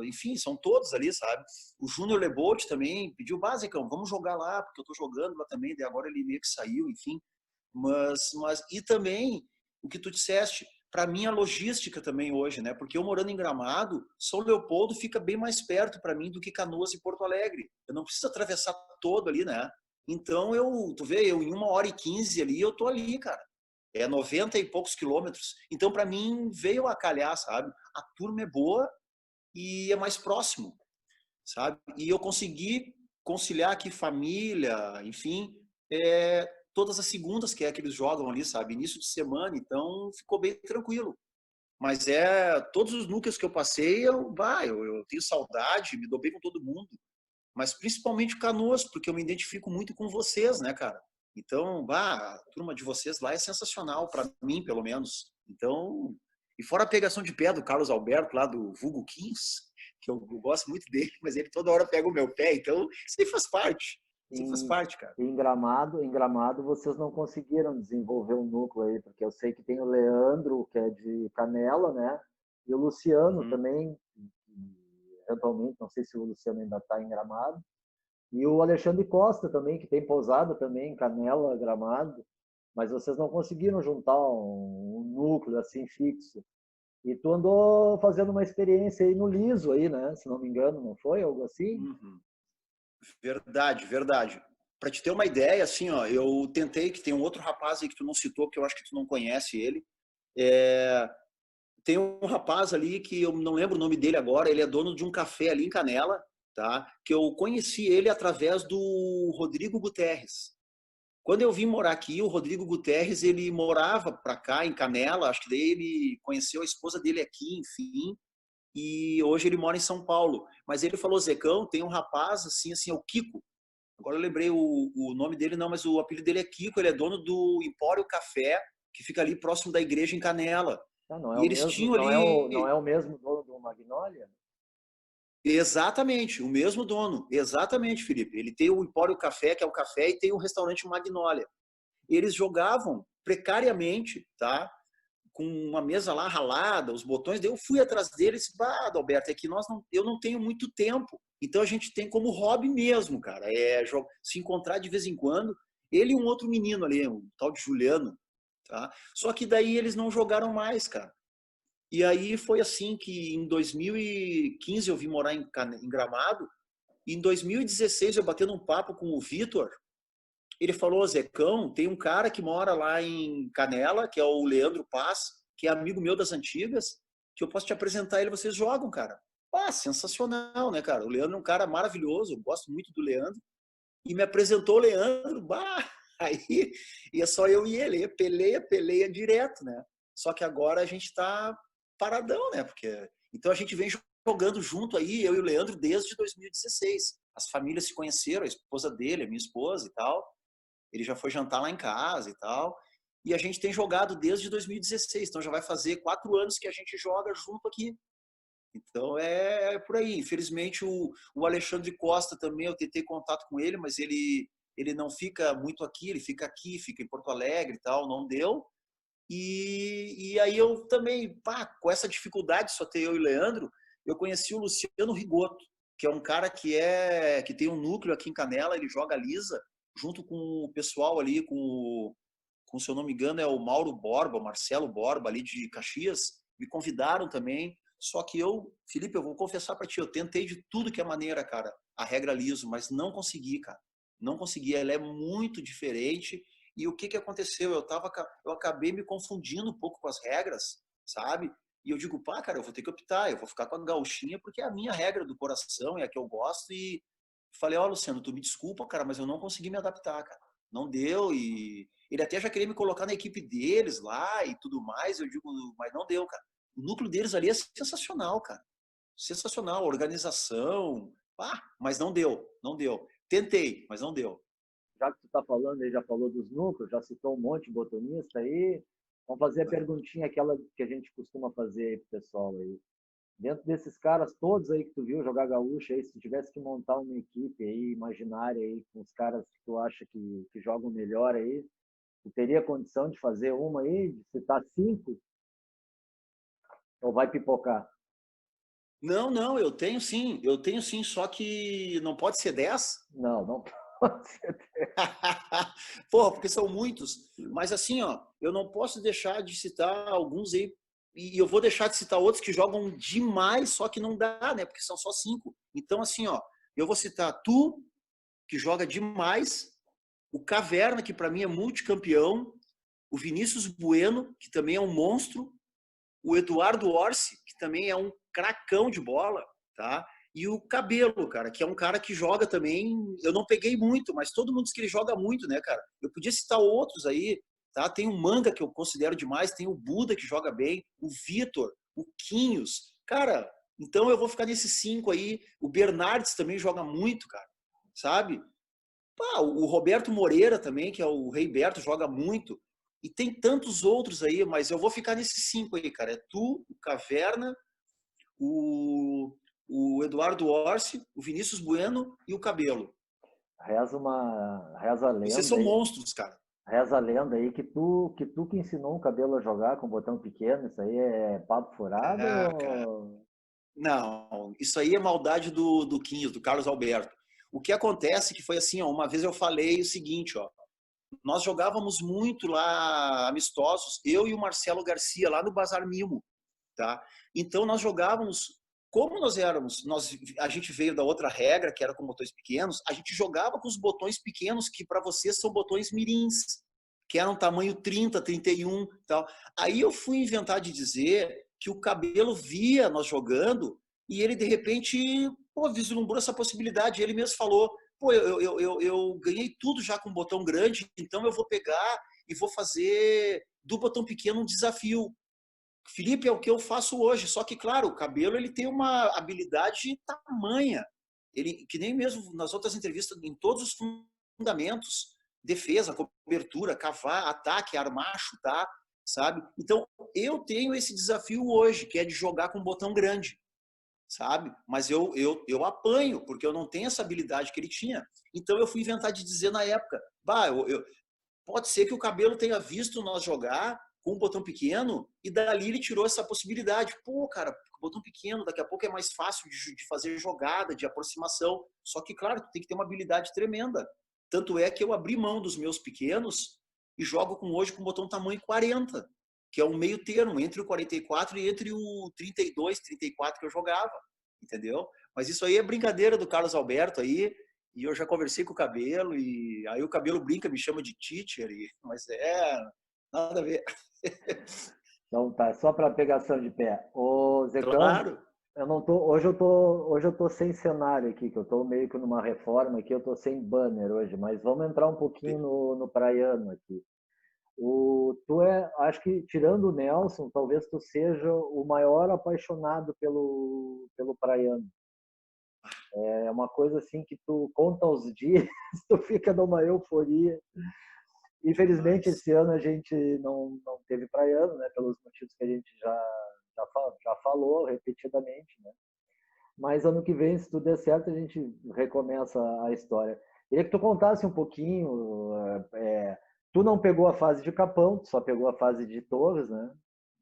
enfim, são todos ali, sabe? O Júnior Lebolt também pediu, basicão, vamos jogar lá, porque eu tô jogando lá também, daí agora ele meio que saiu, enfim. E também o que tu disseste, para mim a logística também hoje, né? Porque eu morando em Gramado, São Leopoldo fica bem mais perto para mim do que Canoas e Porto Alegre. Eu não preciso atravessar todo ali, né? Então tu vê, eu em 1h15 ali, eu tô ali, cara. É 90 e poucos quilômetros. Então para mim veio a calhar, sabe? A turma é boa e é mais próximo, sabe? E eu consegui conciliar aqui família, enfim, todas as segundas que é que eles jogam ali, sabe? Início de semana, então ficou bem tranquilo. Mas todos os núcleos que eu passei, eu tenho saudade, me dou bem com todo mundo. Mas principalmente o Canoas, porque eu me identifico muito com vocês, né, cara? Então, a turma de vocês lá é sensacional, para mim, pelo menos. Então, e fora a pegação de pé do Carlos Alberto, lá do Vulgo Kings, que eu gosto muito dele, mas ele toda hora pega o meu pé, então isso aí faz parte. Isso aí faz parte, cara. Em Gramado vocês não conseguiram desenvolver um núcleo aí, porque eu sei que tem o Leandro, que é de Canela, né? E o Luciano também, eventualmente, não sei se o Luciano ainda está em Gramado. E o Alexandre Costa também, que tem pousada também em Canela, Gramado. Mas vocês não conseguiram juntar um núcleo assim fixo. E tu andou fazendo uma experiência aí no Liso aí, né? Se não me engano, não foi? Algo assim? Verdade, verdade. Para te ter uma ideia, assim, ó, eu tentei, que tem um outro rapaz aí que tu não citou, que eu acho que tu não conhece ele. Tem um rapaz ali que eu não lembro o nome dele agora, ele é dono de um café ali em Canela, tá? Que eu conheci ele através do Rodrigo Guterres. Quando eu vim morar aqui, o Rodrigo Guterres, ele morava para cá em Canela, acho que daí ele conheceu a esposa dele aqui, enfim, e hoje ele mora em São Paulo. Mas ele falou, Zecão, tem um rapaz assim, é o Kiko. Agora eu lembrei o nome dele, não, mas o apelido dele é Kiko, ele é dono do Empório Café, que fica ali próximo da igreja em Canela. Não é E o eles mesmo, tinham ali... não é o mesmo dono do Magnolia? Exatamente, o mesmo dono. Exatamente, Felipe. Ele tem o Empório Café, que é o café, e tem o restaurante Magnólia. Eles jogavam precariamente, tá? Com uma mesa lá ralada, os botões. Daí eu fui atrás deles, Adalberto, é que eu não tenho muito tempo. Então a gente tem como hobby mesmo, cara. Se encontrar de vez em quando. Ele e um outro menino ali, um tal de Juliano, tá? Só que daí eles não jogaram mais, cara. E aí foi assim que em 2015 eu vim morar em Gramado. E em 2016 eu batendo um papo com o Vitor. Ele falou, Zecão, tem um cara que mora lá em Canela, que é o Leandro Paz, que é amigo meu das antigas, que eu posso te apresentar ele, vocês jogam, cara. Sensacional, né, cara? O Leandro é um cara maravilhoso, eu gosto muito do Leandro. E me apresentou o Leandro, aí é só eu e ele, peleia direto, né? Só que agora a gente tá paradão, né? Então a gente vem jogando junto aí, eu e o Leandro, desde 2016. as famílias se conheceram, a esposa dele, a minha esposa e tal. Ele já foi jantar lá em casa e tal. E a gente tem jogado desde 2016, então já vai fazer 4 anos que a gente joga junto aqui. Então é por aí. Infelizmente o Alexandre Costa também, eu tentei contato com ele, mas ele não fica muito aqui, fica em Porto Alegre e tal, não deu. E aí eu também, pá, com essa dificuldade, só ter eu e o Leandro, eu conheci o Luciano Rigoto, que é um cara que tem um núcleo aqui em Canela, ele joga lisa, junto com o pessoal ali, se eu não me engano, é o Mauro Borba, Marcelo Borba, ali de Caxias, me convidaram também. Só que Felipe, eu vou confessar para ti, eu tentei de tudo que é maneira, cara, a regra liso, mas não consegui, cara. Não consegui, ela é muito diferente. E o que aconteceu? Eu acabei me confundindo um pouco com as regras, sabe? E eu digo, pá, cara, eu vou ter que optar, eu vou ficar com a gauchinha, porque é a minha regra do coração, é a que eu gosto. E falei, ó, Luciano, tu me desculpa, cara, mas eu não consegui me adaptar, cara. Não deu. E ele até já queria me colocar na equipe deles lá e tudo mais. Eu digo, mas não deu, cara. O núcleo deles ali é sensacional, cara. Sensacional, organização. Ah, mas não deu, não deu. Tentei, mas não deu. Já que tu está falando aí, já falou dos núcleos, já citou um monte de botonista aí, vamos fazer a perguntinha aquela que a gente costuma fazer aí pro pessoal aí. Dentro desses caras todos aí que tu viu jogar gaúcho aí, se tu tivesse que montar uma equipe aí imaginária aí com os caras que tu acha que jogam melhor aí, tu teria condição de fazer uma aí, de citar 5? Ou vai pipocar? Não, não, eu tenho sim, só que não pode ser 10. Não, não pode ser. Porra, porque são muitos. Mas assim, ó, eu não posso deixar de citar alguns aí, e eu vou deixar de citar outros que jogam demais, só que não dá, né? Porque são só 5. Então, assim, ó, eu vou citar tu, que joga demais, o Caverna, que para mim é multicampeão, o Vinícius Bueno, que também é um monstro, o Eduardo Orsi, que também é um cracão de bola, tá? E o Cabelo, cara, que é um cara que joga também. Eu não peguei muito, mas todo mundo diz que ele joga muito, né, cara? Eu podia citar outros aí, tá? Tem o Manga, que eu considero demais, tem o Buda, que joga bem, o Vitor, o Quinhos. Cara, então eu vou ficar nesses 5 aí. O Bernardes também joga muito, cara, sabe? Pá, o Roberto Moreira também, que é o Rei Berto, joga muito. E tem tantos outros aí, mas eu vou ficar nesses 5 aí, cara. É tu, o Caverna, o, o Eduardo Orsi, o Vinícius Bueno e o Cabelo. Reza a Vocês lenda são aí. monstros, cara. Reza a lenda aí que ensinou um cabelo a jogar com botão pequeno, isso aí é papo furado? Ah, cara. Não, isso aí é maldade do Quinhos, do Carlos Alberto. O que acontece que foi assim, ó, uma vez eu falei o seguinte, ó, nós jogávamos muito lá amistosos, eu e o Marcelo Garcia, lá no Bazar Mimo, tá? Então nós jogávamos, como a gente veio da outra regra, que era com botões pequenos, a gente jogava com os botões pequenos, que para vocês são botões mirins, que eram tamanho 30, 31, tal. Aí eu fui inventar de dizer que o Cabelo via nós jogando e ele de repente, pô, vislumbrou essa possibilidade. Ele mesmo falou, pô, eu ganhei tudo já com botão grande, então eu vou pegar e vou fazer do botão pequeno um desafio. Felipe, é o que eu faço hoje, só que, claro, o Cabelo ele tem uma habilidade tamanha. Ele, que nem mesmo nas outras entrevistas, em todos os fundamentos, defesa, cobertura, cavar, ataque, armar, chutar, sabe? Então, eu tenho esse desafio hoje, que é de jogar com um botão grande, sabe? Mas eu apanho, porque eu não tenho essa habilidade que ele tinha. Então, eu fui inventar de dizer na época, bah, pode ser que o Cabelo tenha visto nós jogar com um botão pequeno e dali ele tirou essa possibilidade. Pô, cara, botão pequeno, daqui a pouco é mais fácil de fazer jogada, de aproximação. Só que, claro, tu tem que ter uma habilidade tremenda. Tanto é que eu abri mão dos meus pequenos e jogo hoje com botão tamanho 40, que é um meio termo entre o 44 e entre o 32, 34 que eu jogava, entendeu? Mas isso aí é brincadeira do Carlos Alberto aí, e eu já conversei com o Cabelo, e aí o Cabelo brinca, me chama de teacher, mas nada a ver. Então tá, só para pegação de pé. Ô, Zecão, Claro. eu não tô, hoje eu tô sem cenário aqui, que eu tô meio que numa reforma aqui, eu tô sem banner hoje, mas vamos entrar um pouquinho no praiano aqui. Tu acho que tirando o Nelson, talvez tu seja o maior apaixonado pelo praiano. É uma coisa assim que tu conta os dias, tu fica numa euforia. Infelizmente, Demais. esse ano a gente não teve praiano, né? Pelos motivos que a gente já falou repetidamente, né? Mas ano que vem, se tudo der certo, a gente recomeça a história. Queria que tu contasse um pouquinho. Tu não pegou a fase de Capão, tu só pegou a fase de Torres, né?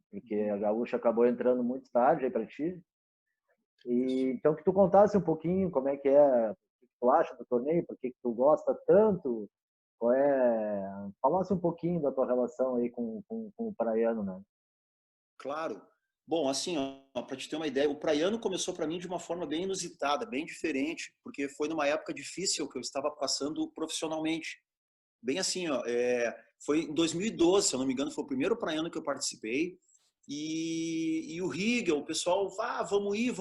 Porque a Gaúcha acabou entrando muito tarde aí para ti. Isso. E então que tu contasse um pouquinho como é que é, o que tu acha do torneio, por que tu gosta tanto, qual é, falasse um pouquinho da tua relação aí com o praiano, né? Claro. Bom, assim, para te ter uma ideia, o praiano começou para mim de uma forma bem inusitada, bem diferente, porque foi numa época difícil que eu estava passando profissionalmente. Bem assim, ó, foi em 2012, se eu não me engano, foi o primeiro praiano que eu participei. E o Rigel, o pessoal, vamos ir.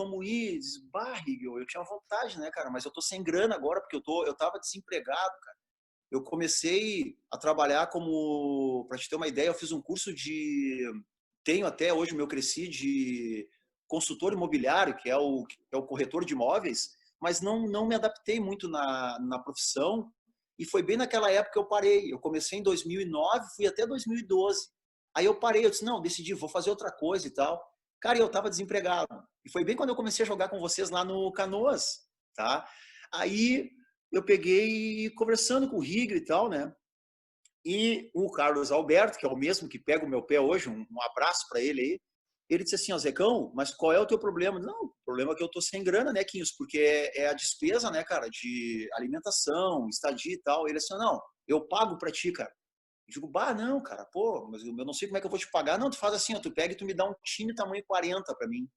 Diz, bah, Rigel, eu tinha vontade, né, cara? Mas eu tô sem grana agora, porque eu tava desempregado, cara. Eu comecei a trabalhar como, para te ter uma ideia, eu fiz um curso tenho até hoje o meu Cresci de consultor imobiliário, que é o corretor de imóveis, mas não me adaptei muito na profissão e foi bem naquela época que eu parei. Eu comecei em 2009, fui até 2012. Aí eu parei, eu disse, não, decidi, vou fazer outra coisa e tal. Cara, eu estava desempregado. E foi bem quando eu comecei a jogar com vocês lá no Canoas, tá? Aí eu peguei conversando com o Rigger e tal, né? E o Carlos Alberto, que é o mesmo que pega o meu pé hoje, um abraço para ele aí. Ele disse assim, ó, Zecão, mas qual é o teu problema? Não, o problema é que eu tô sem grana, né, Quinhos? Porque é a despesa, né, cara, de alimentação, estadia e tal. Ele disse, não, eu pago para ti, cara. Eu digo, bah, não, cara, pô, mas eu não sei como é que eu vou te pagar. Não, tu faz assim, ó, tu pega e tu me dá um time tamanho 40 para mim.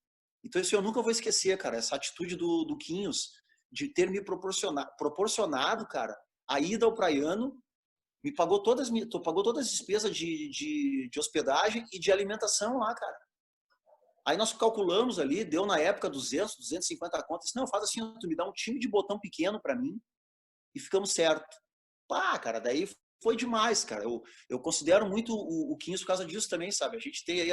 Então isso eu nunca vou esquecer, cara, essa atitude do Quinhos de ter me proporcionado, cara, a ida ao praiano, pagou todas as despesas de hospedagem e de alimentação lá, cara. Aí nós calculamos ali, deu na época 200, 250 contas. Não, faz assim, tu me dá um time de botão pequeno para mim e ficamos certo. Pá, cara, daí foi demais, cara. Eu considero muito o Quinhos por causa disso também, sabe? A gente tem aí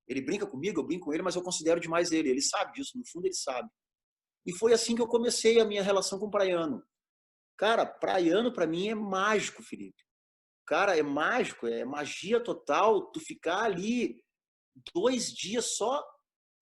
ele brinca comigo, eu brinco com ele, mas eu considero demais ele. Ele sabe disso, no fundo ele sabe. E foi assim que eu comecei a minha relação com o praiano. Cara, praiano para mim é mágico, Felipe. Cara, é mágico, é magia total tu ficar ali 2 dias só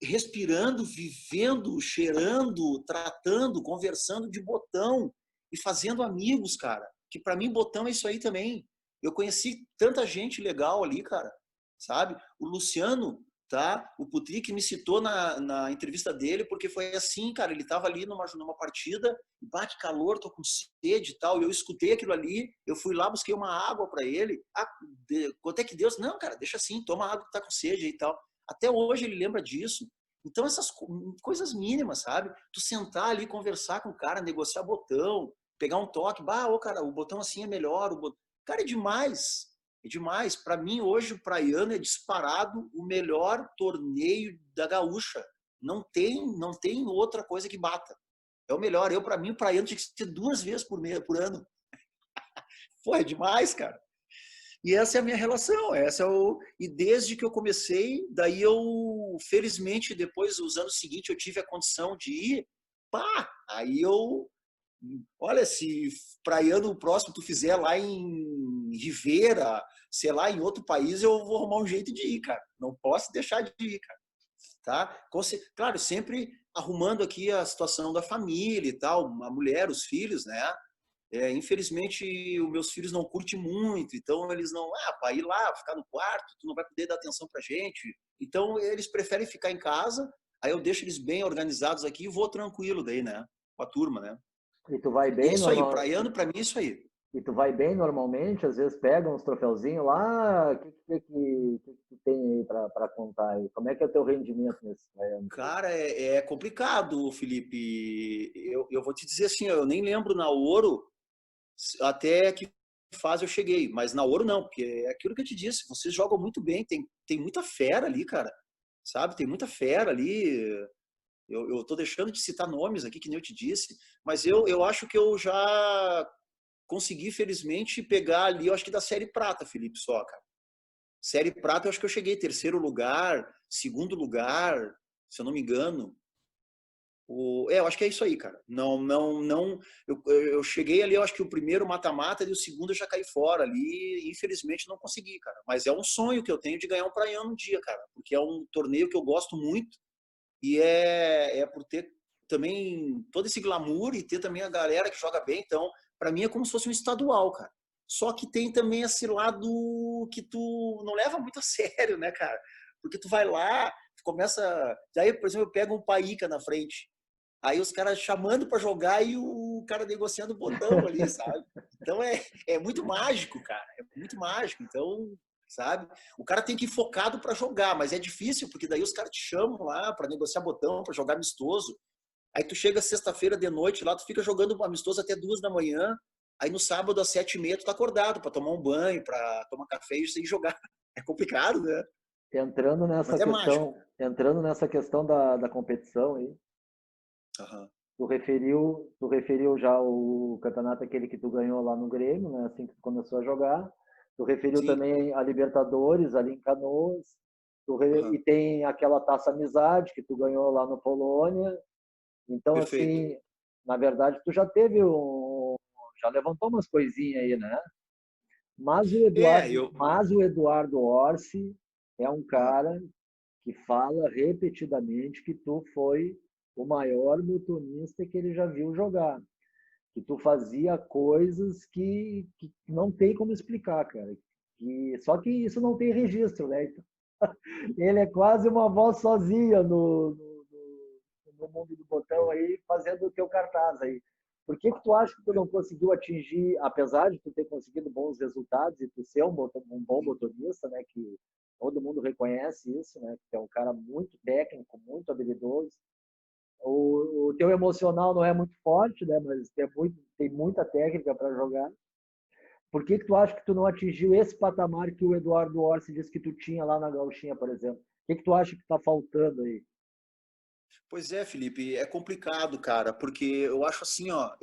respirando, vivendo, cheirando, tratando, conversando de botão e fazendo amigos, cara. Que para mim botão é isso aí também. Eu conheci tanta gente legal ali, cara, sabe? O Luciano, tá? O Putri me citou na entrevista dele, porque foi assim, cara, ele tava ali numa partida, bate calor, tô com sede e tal, e eu escutei aquilo ali, eu fui lá, busquei uma água para ele, quanto é que Deus? Não, cara, deixa assim, toma água que tá com sede e tal. Até hoje ele lembra disso. Então, essas coisas mínimas, sabe? Tu sentar ali, conversar com o cara, negociar botão, pegar um toque, ô cara, o botão assim é melhor. Cara, é demais. É demais. Para mim, hoje, o Praiano é disparado o melhor torneio da Gaúcha. Não tem outra coisa que bata. É o melhor. Para mim, o Praiano tinha que ser 2 vezes por ano. Pô, é demais, cara. E essa é a minha relação, e desde que eu comecei, daí eu, felizmente, depois, os anos seguintes, eu tive a condição de ir, aí olha, se praiano próximo tu fizer lá em Rivera, sei lá, em outro país, eu vou arrumar um jeito de ir, cara. Não posso deixar de ir, cara. Tá? Claro, sempre arrumando aqui a situação da família e tal, a mulher, os filhos, né? Infelizmente, os meus filhos não curtem muito, então eles não, para ir lá, ficar no quarto, tu não vai poder dar atenção pra gente. Então, eles preferem ficar em casa, aí eu deixo eles bem organizados aqui e vou tranquilo daí, né? Com a turma, né? E tu vai E é bem isso aí, normal, praiano pra mim é isso aí. e tu vai bem normalmente, às vezes pega uns troféuzinhos lá, o que tu tem aí para contar aí? Como é que é o teu rendimento nesse ano? Cara, é complicado, Felipe. Eu vou te dizer assim, eu nem lembro na Ouro até que fase eu cheguei, mas na Ouro não, porque é aquilo que eu te disse, vocês jogam muito bem, tem muita fera ali, cara, sabe? Tem muita fera ali. Eu tô deixando de citar nomes aqui, que nem eu te disse, mas eu acho que eu já consegui, felizmente, pegar ali, eu acho que da Série Prata, Felipe, só, cara. Série Prata, eu acho que eu cheguei terceiro lugar, segundo lugar, se eu não me engano. Eu acho que é isso aí, cara. Não. Eu cheguei ali, eu acho que o primeiro mata-mata e o segundo eu já caí fora ali. E infelizmente não consegui, cara. Mas é um sonho que eu tenho de ganhar um praiano um dia, cara. Porque é um torneio que eu gosto muito e é por ter também todo esse glamour e ter também a galera que joga bem. Então, para mim é como se fosse um estadual, cara. Só que tem também esse lado que tu não leva muito a sério, né, cara? Porque tu vai lá, começa. Daí, por exemplo, eu pego um Paíca na frente. Aí os caras chamando para jogar e o cara negociando o botão ali, sabe? Então é muito mágico, cara. É muito mágico. Então, sabe? O cara tem que ir focado para jogar, mas é difícil, porque daí os caras te chamam lá para negociar botão, para jogar amistoso. Aí tu chega sexta-feira de noite lá, tu fica jogando amistoso até 2 da manhã. Aí no sábado às 7h30 tu tá acordado para tomar um banho, para tomar café e ir jogar. É complicado, né? Mas é mágico. Entrando nessa questão da competição aí, Uhum. tu referiu já o campeonato aquele que tu ganhou lá no Grêmio, né? Assim que tu começou a jogar. Tu referiu Sim. também a Libertadores ali em Canoas. E Uhum. tem aquela Taça Amizade que tu ganhou lá no Polônia. Então, Perfeito. assim, na verdade, tu já levantou umas coisinhas aí, né? Eu. Mas o Eduardo Orsi é um Uhum. cara que fala repetidamente que tu foi o maior motorista que ele já viu jogar, que tu fazia coisas que não tem como explicar, cara. Só que isso não tem registro, né? Então, ele é quase uma voz sozinha no mundo do botão aí, fazendo o teu cartaz aí. Por que que tu acha que tu não conseguiu atingir, apesar de tu ter conseguido bons resultados e tu ser um bom motorista, né? Que todo mundo reconhece isso, né? Que é um cara muito técnico, muito habilidoso. O teu emocional não é muito forte, né? Mas tem muita técnica para jogar. Por que que tu acha que tu não atingiu esse patamar que o Eduardo Orsi disse que tu tinha lá na Gauchinha, por exemplo? O que que tu acha que está faltando aí? Pois é, Felipe, é complicado, cara, porque eu acho assim, ó,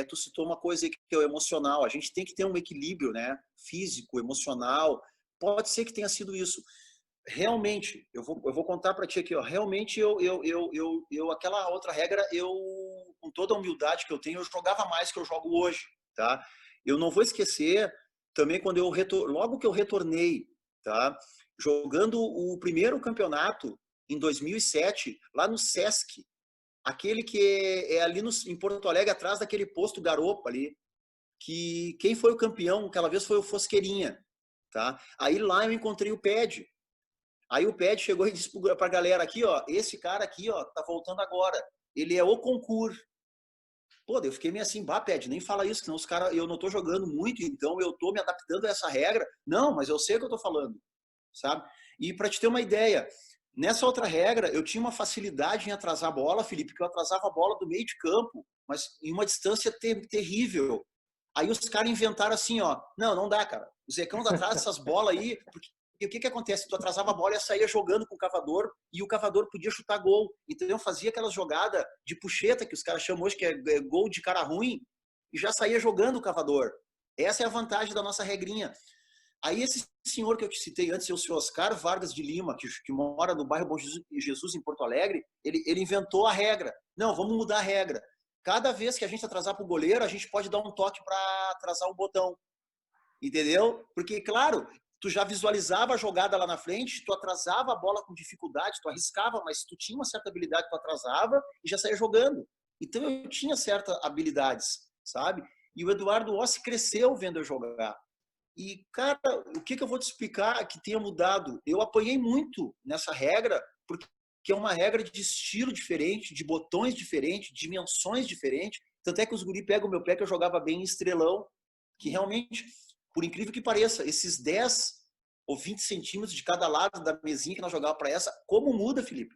tu citou uma coisa aí que é o emocional. A gente tem que ter um equilíbrio, né? Físico, emocional. Pode ser que tenha sido isso. Realmente, eu vou contar para ti aqui, ó. Realmente, aquela outra regra, com toda a humildade que eu tenho, eu jogava mais que eu jogo hoje, tá? Eu não vou esquecer também quando logo que eu retornei, tá? Jogando o primeiro campeonato em 2007, lá no Sesc, aquele que é ali em Porto Alegre, atrás daquele posto Garopa ali, que quem foi o campeão aquela vez foi o Fosqueirinha, tá? Aí lá eu encontrei o Ped. Aí o Ped chegou e disse pra galera aqui, ó, esse cara aqui, ó, tá voltando agora. Ele é o concurso. Pô, eu fiquei meio assim, bah, Ped, nem fala isso, senão os caras, eu não tô jogando muito, então eu tô me adaptando a essa regra. Não, mas eu sei o que eu tô falando, sabe? E para te ter uma ideia, nessa outra regra, eu tinha uma facilidade em atrasar a bola, Felipe, que eu atrasava a bola do meio de campo, mas em uma distância terrível. Aí os caras inventaram assim, ó, não dá, cara. O Zecão tá atrás dessas bolas aí, porque o que acontece? Tu atrasava a bola e saía jogando com o cavador e o cavador podia chutar gol. Então eu fazia aquelas jogadas de puxeta que os caras chamam hoje, que é gol de cara ruim, e já saía jogando o cavador. Essa é a vantagem da nossa regrinha. Aí esse senhor que eu te citei antes, o senhor Oscar Vargas de Lima, que mora no bairro Bom Jesus, em Porto Alegre, ele inventou a regra. Não, vamos mudar a regra. Cada vez que a gente atrasar para o goleiro, a gente pode dar um toque para atrasar o botão. Entendeu? Porque, claro, tu já visualizava a jogada lá na frente, tu atrasava a bola com dificuldade, tu arriscava, mas tu tinha uma certa habilidade, tu atrasava e já saía jogando. Então eu tinha certas habilidades, sabe? E o Eduardo Ossi cresceu vendo eu jogar. E, cara, o que eu vou te explicar que tenha mudado? Eu apanhei muito nessa regra, porque é uma regra de estilo diferente, de botões diferentes, dimensões diferentes. Tanto é que os guri pegam o meu pé que eu jogava bem em estrelão, que realmente, por incrível que pareça, esses 10 ou 20 centímetros de cada lado da mesinha que nós jogávamos para essa, como muda, Felipe?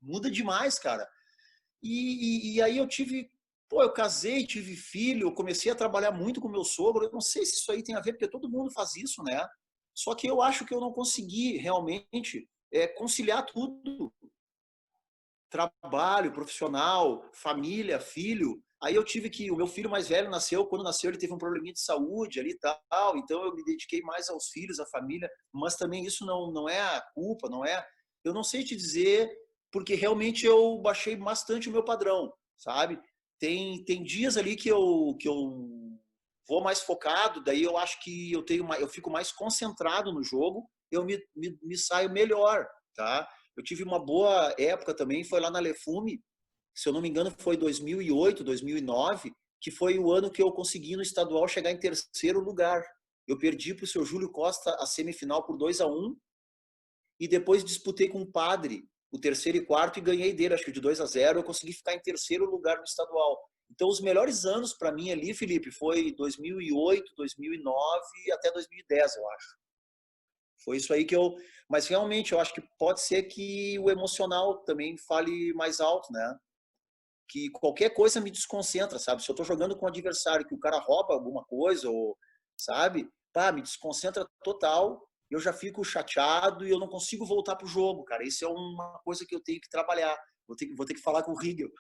Muda demais, cara. E aí eu casei, tive filho, eu comecei a trabalhar muito com meu sogro. Eu não sei se isso aí tem a ver, porque todo mundo faz isso, né? Só que eu acho que eu não consegui realmente conciliar tudo. Trabalho, profissional, família, filho. Aí eu tive que, o meu filho mais velho nasceu, quando nasceu ele teve um probleminha de saúde ali e tal, então eu me dediquei mais aos filhos, à família, mas também isso não é a culpa, não é, eu não sei te dizer porque realmente eu baixei bastante o meu padrão, sabe? Tem dias ali que eu vou mais focado, daí eu acho que eu fico mais concentrado no jogo, eu me saio melhor, tá? Eu tive uma boa época também, foi lá na Lefume, se eu não me engano foi 2008, 2009, que foi o ano que eu consegui no estadual chegar em terceiro lugar. Eu perdi para o seu Júlio Costa a semifinal por 2-1 e depois disputei com o Padre o terceiro e quarto e ganhei dele, acho que de 2-0. Eu consegui ficar em terceiro lugar no estadual. Então, os melhores anos para mim ali, Felipe, foi 2008, 2009 e até 2010, eu acho. Foi isso aí que eu. Mas realmente, eu acho que pode ser que o emocional também fale mais alto, né? Que qualquer coisa me desconcentra, sabe? Se eu tô jogando com um adversário que o cara rouba alguma coisa, ou, sabe? Pá, me desconcentra total, eu já fico chateado e eu não consigo voltar pro jogo, cara. Isso é uma coisa que eu tenho que trabalhar. Vou ter que falar com o Riegel.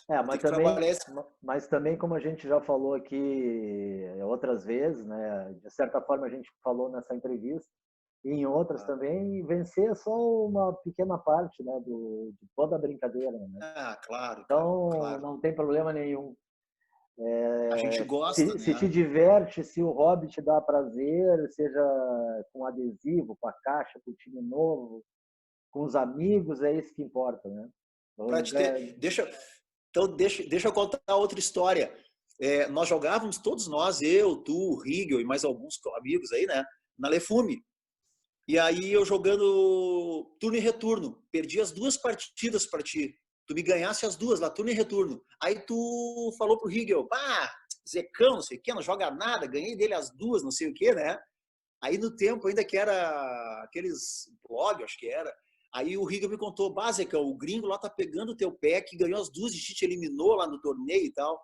Vou ter Mas que trabalhar também, esse. mas também, como a gente já falou aqui outras vezes, né? De certa forma a gente falou nessa entrevista, e em outras Ah, também, vencer é só uma pequena parte, né, de toda a brincadeira, né? claro, cara, Então, claro. não tem problema nenhum. A gente gosta, Se te né? diverte, se o hobby te dá prazer, seja com adesivo, com a caixa, com o time novo, com os amigos, é isso que importa, né? Para Então, te ter, deixa eu contar outra história. Nós jogávamos todos nós, eu, tu, o Riegel e mais alguns amigos aí, né? Na Lefume. E aí eu jogando turno e retorno. Perdi as duas partidas para ti. Tu me ganhasse as duas lá, turno e retorno. Aí tu falou pro Riegel, Zecão, não sei o quê, não joga nada, ganhei dele as duas, não sei o quê, né? Aí no tempo ainda que era aqueles blog, acho que era. Aí o Riga me contou, Zecão, o gringo lá tá pegando o teu pé, que ganhou as duas e te eliminou lá no torneio e tal.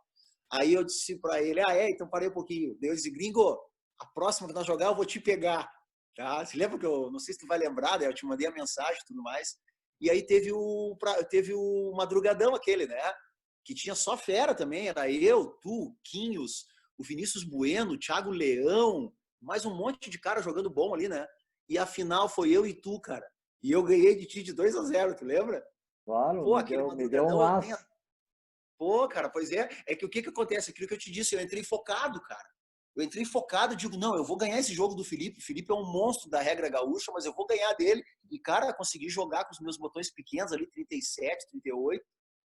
Aí eu disse pra ele, então parei um pouquinho. Daí eu disse, gringo, a próxima que nós jogar eu vou te pegar. Tá? Se lembra que eu, não sei se tu vai lembrar, né? Eu te mandei a mensagem e tudo mais. E aí teve o madrugadão aquele, né? Que tinha só fera também, era eu, tu, Quinhos, o Vinícius Bueno, o Thiago Leão, mais um monte de cara jogando bom ali, né? E a final foi eu e tu, cara. E eu ganhei de ti de 2-0, tu lembra? claro, Pô, aquele me deu um madrugadão eu tenho. as. Pô, cara, pois é. É que o que acontece? Aquilo que eu te disse, eu entrei focado, cara. Eu entrei focado, digo, não, eu vou ganhar esse jogo do Felipe. O Felipe é um monstro da regra gaúcha, mas eu vou ganhar dele. E, cara, consegui jogar com os meus botões pequenos ali, 37, 38.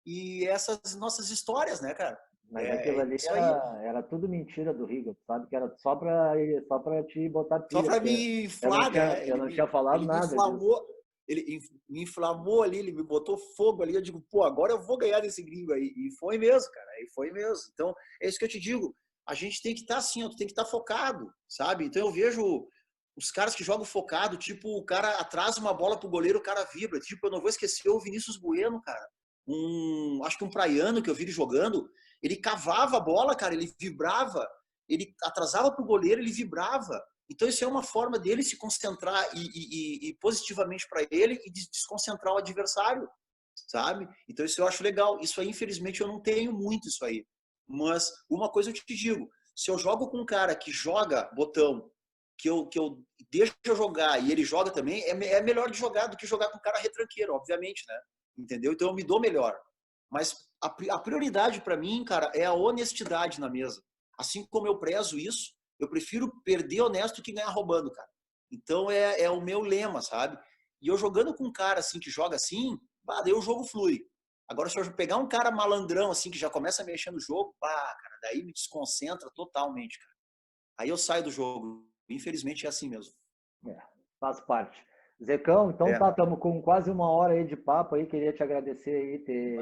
E essas nossas histórias, né, cara? Mas aquilo É ali isso aí. era tudo mentira do Riga, sabe? Que era só para te botar Só pilha, para porque me inflar, né? eu não tinha falado Ele me nada disso. inflamou, me inflamou ali, ele me botou fogo ali. Eu digo, pô, agora eu vou ganhar desse gringo aí. E foi mesmo, cara. E foi mesmo. Então, é isso que eu te digo. A gente tem que estar assim, ó, tu tem que estar focado, sabe? Então eu vejo os caras que jogam focado, tipo, o cara atrasa uma bola pro goleiro, o cara vibra. Tipo, eu não vou esquecer o Vinícius Bueno, cara. Acho que um praiano que eu vi ele jogando, ele cavava a bola, cara, ele vibrava, ele atrasava pro goleiro, ele vibrava. Então, isso é uma forma dele se concentrar e positivamente para ele e desconcentrar o adversário, sabe? Então, isso eu acho legal. Isso aí, infelizmente, eu não tenho muito isso aí. Mas uma coisa eu te digo: se eu jogo com um cara que joga botão, que eu deixo eu jogar e ele joga também, é melhor de jogar do que jogar com um cara retranqueiro, obviamente, né? Entendeu? Então, eu me dou melhor. Mas a prioridade para mim, cara, é a honestidade na mesa. Assim como eu prezo isso, eu prefiro perder honesto que ganhar roubando, cara. Então é o meu lema, sabe? E eu jogando com um cara assim que joga assim, daí o jogo flui. Agora, se eu pegar um cara malandrão assim que já começa a mexer no jogo, cara, daí me desconcentra totalmente, cara. Aí eu saio do jogo. Infelizmente é assim mesmo. É, faz parte. Zecão, então É. tá, estamos com quase uma hora aí de papo aí. Queria te agradecer aí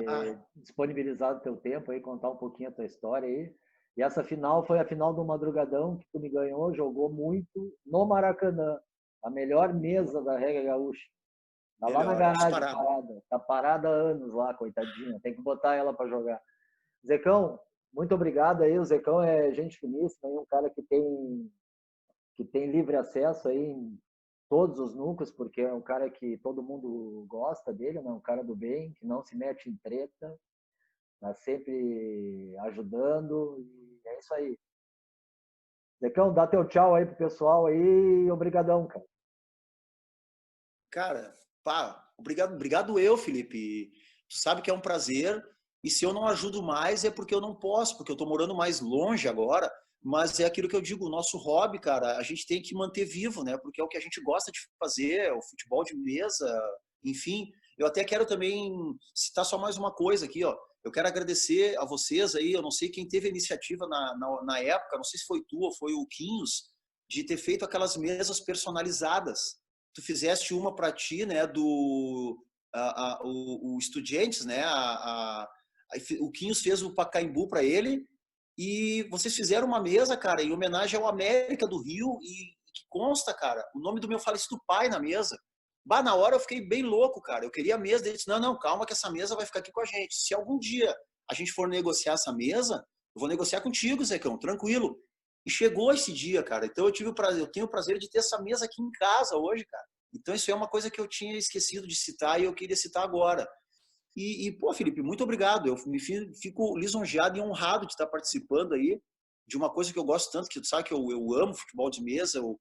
Ah, ter disponibilizado teu tempo aí, contar um pouquinho a tua história aí. E essa final foi a final do Madrugadão, que tu me ganhou, jogou muito no Maracanã, a melhor mesa da Regra Gaúcha. Tá lá na melhor, garagem disparado. parada, tá parada há anos lá, coitadinha. Tem que botar ela para jogar. Zecão, muito obrigado aí. O Zecão é gente finíssima, aí um cara que tem livre acesso aí em todos os núcleos, porque é um cara que todo mundo gosta dele, né? Um cara do bem, que não se mete em treta, tá sempre ajudando, e é isso aí. Zecão, dá teu tchau aí pro pessoal aí, obrigadão, cara. Cara, Pá, obrigado eu, Felipe. Tu sabe que é um prazer. E se eu não ajudo mais é porque eu não posso, porque eu tô morando mais longe agora. Mas é aquilo que eu digo, o nosso hobby, cara, a gente tem que manter vivo, né? Porque é o que a gente gosta de fazer, o futebol de mesa, enfim. Eu até quero também citar só mais uma coisa aqui, ó. Eu quero agradecer a vocês aí, eu não sei quem teve a iniciativa na época, não sei se foi tu ou foi o Quinhos, de ter feito aquelas mesas personalizadas. Tu fizeste uma para ti, né, o Estudiantes, né, o Quinhos fez o Pacaembu para ele, e vocês fizeram uma mesa, cara, em homenagem ao América do Rio, e que consta, cara, o nome do meu falecido pai na mesa. Bah, na hora eu fiquei bem louco, cara. Eu queria a mesa. Ele disse, não, calma que essa mesa vai ficar aqui com a gente. Se algum dia a gente for negociar essa mesa, eu vou negociar contigo, Zecão, tranquilo. E chegou esse dia, cara. Então eu tenho o prazer de ter essa mesa aqui em casa hoje, cara. Então isso é uma coisa que eu tinha esquecido de citar e eu queria citar agora. Pô, Felipe, muito obrigado. Eu fico lisonjeado e honrado de estar participando aí de uma coisa que eu gosto tanto, que tu sabe que eu amo futebol de mesa, eu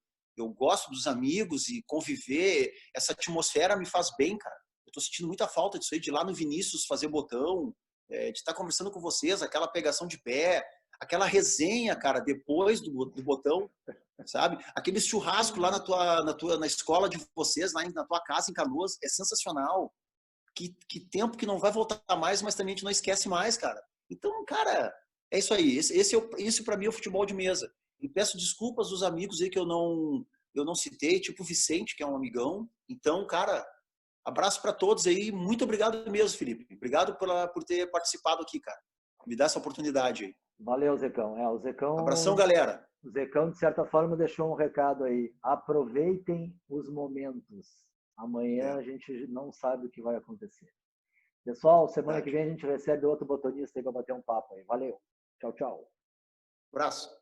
gosto dos amigos e conviver. Essa atmosfera me faz bem, cara. Eu tô sentindo muita falta disso aí, de ir lá no Vinícius fazer botão, de estar conversando com vocês, aquela pegação de pé, aquela resenha, cara, depois do botão, sabe? Aquele churrasco lá na escola de vocês, lá na tua casa em Canoas, é sensacional. Que tempo que não vai voltar mais, mas também a gente não esquece mais, cara. Então, cara, é isso aí. Isso para mim é o futebol de mesa. E peço desculpas dos amigos aí que eu não citei, tipo o Vicente, que é um amigão. Então, cara, abraço para todos aí. Muito obrigado mesmo, Felipe. Obrigado por ter participado aqui, cara. Me dá essa oportunidade aí. Valeu, Zecão. Abração, galera. O Zecão, de certa forma, deixou um recado aí. Aproveitem os momentos. Amanhã a gente não sabe o que vai acontecer. Pessoal, semana que vem a gente recebe outro botonista aí para bater um papo aí. Valeu. Tchau, tchau. Abraço.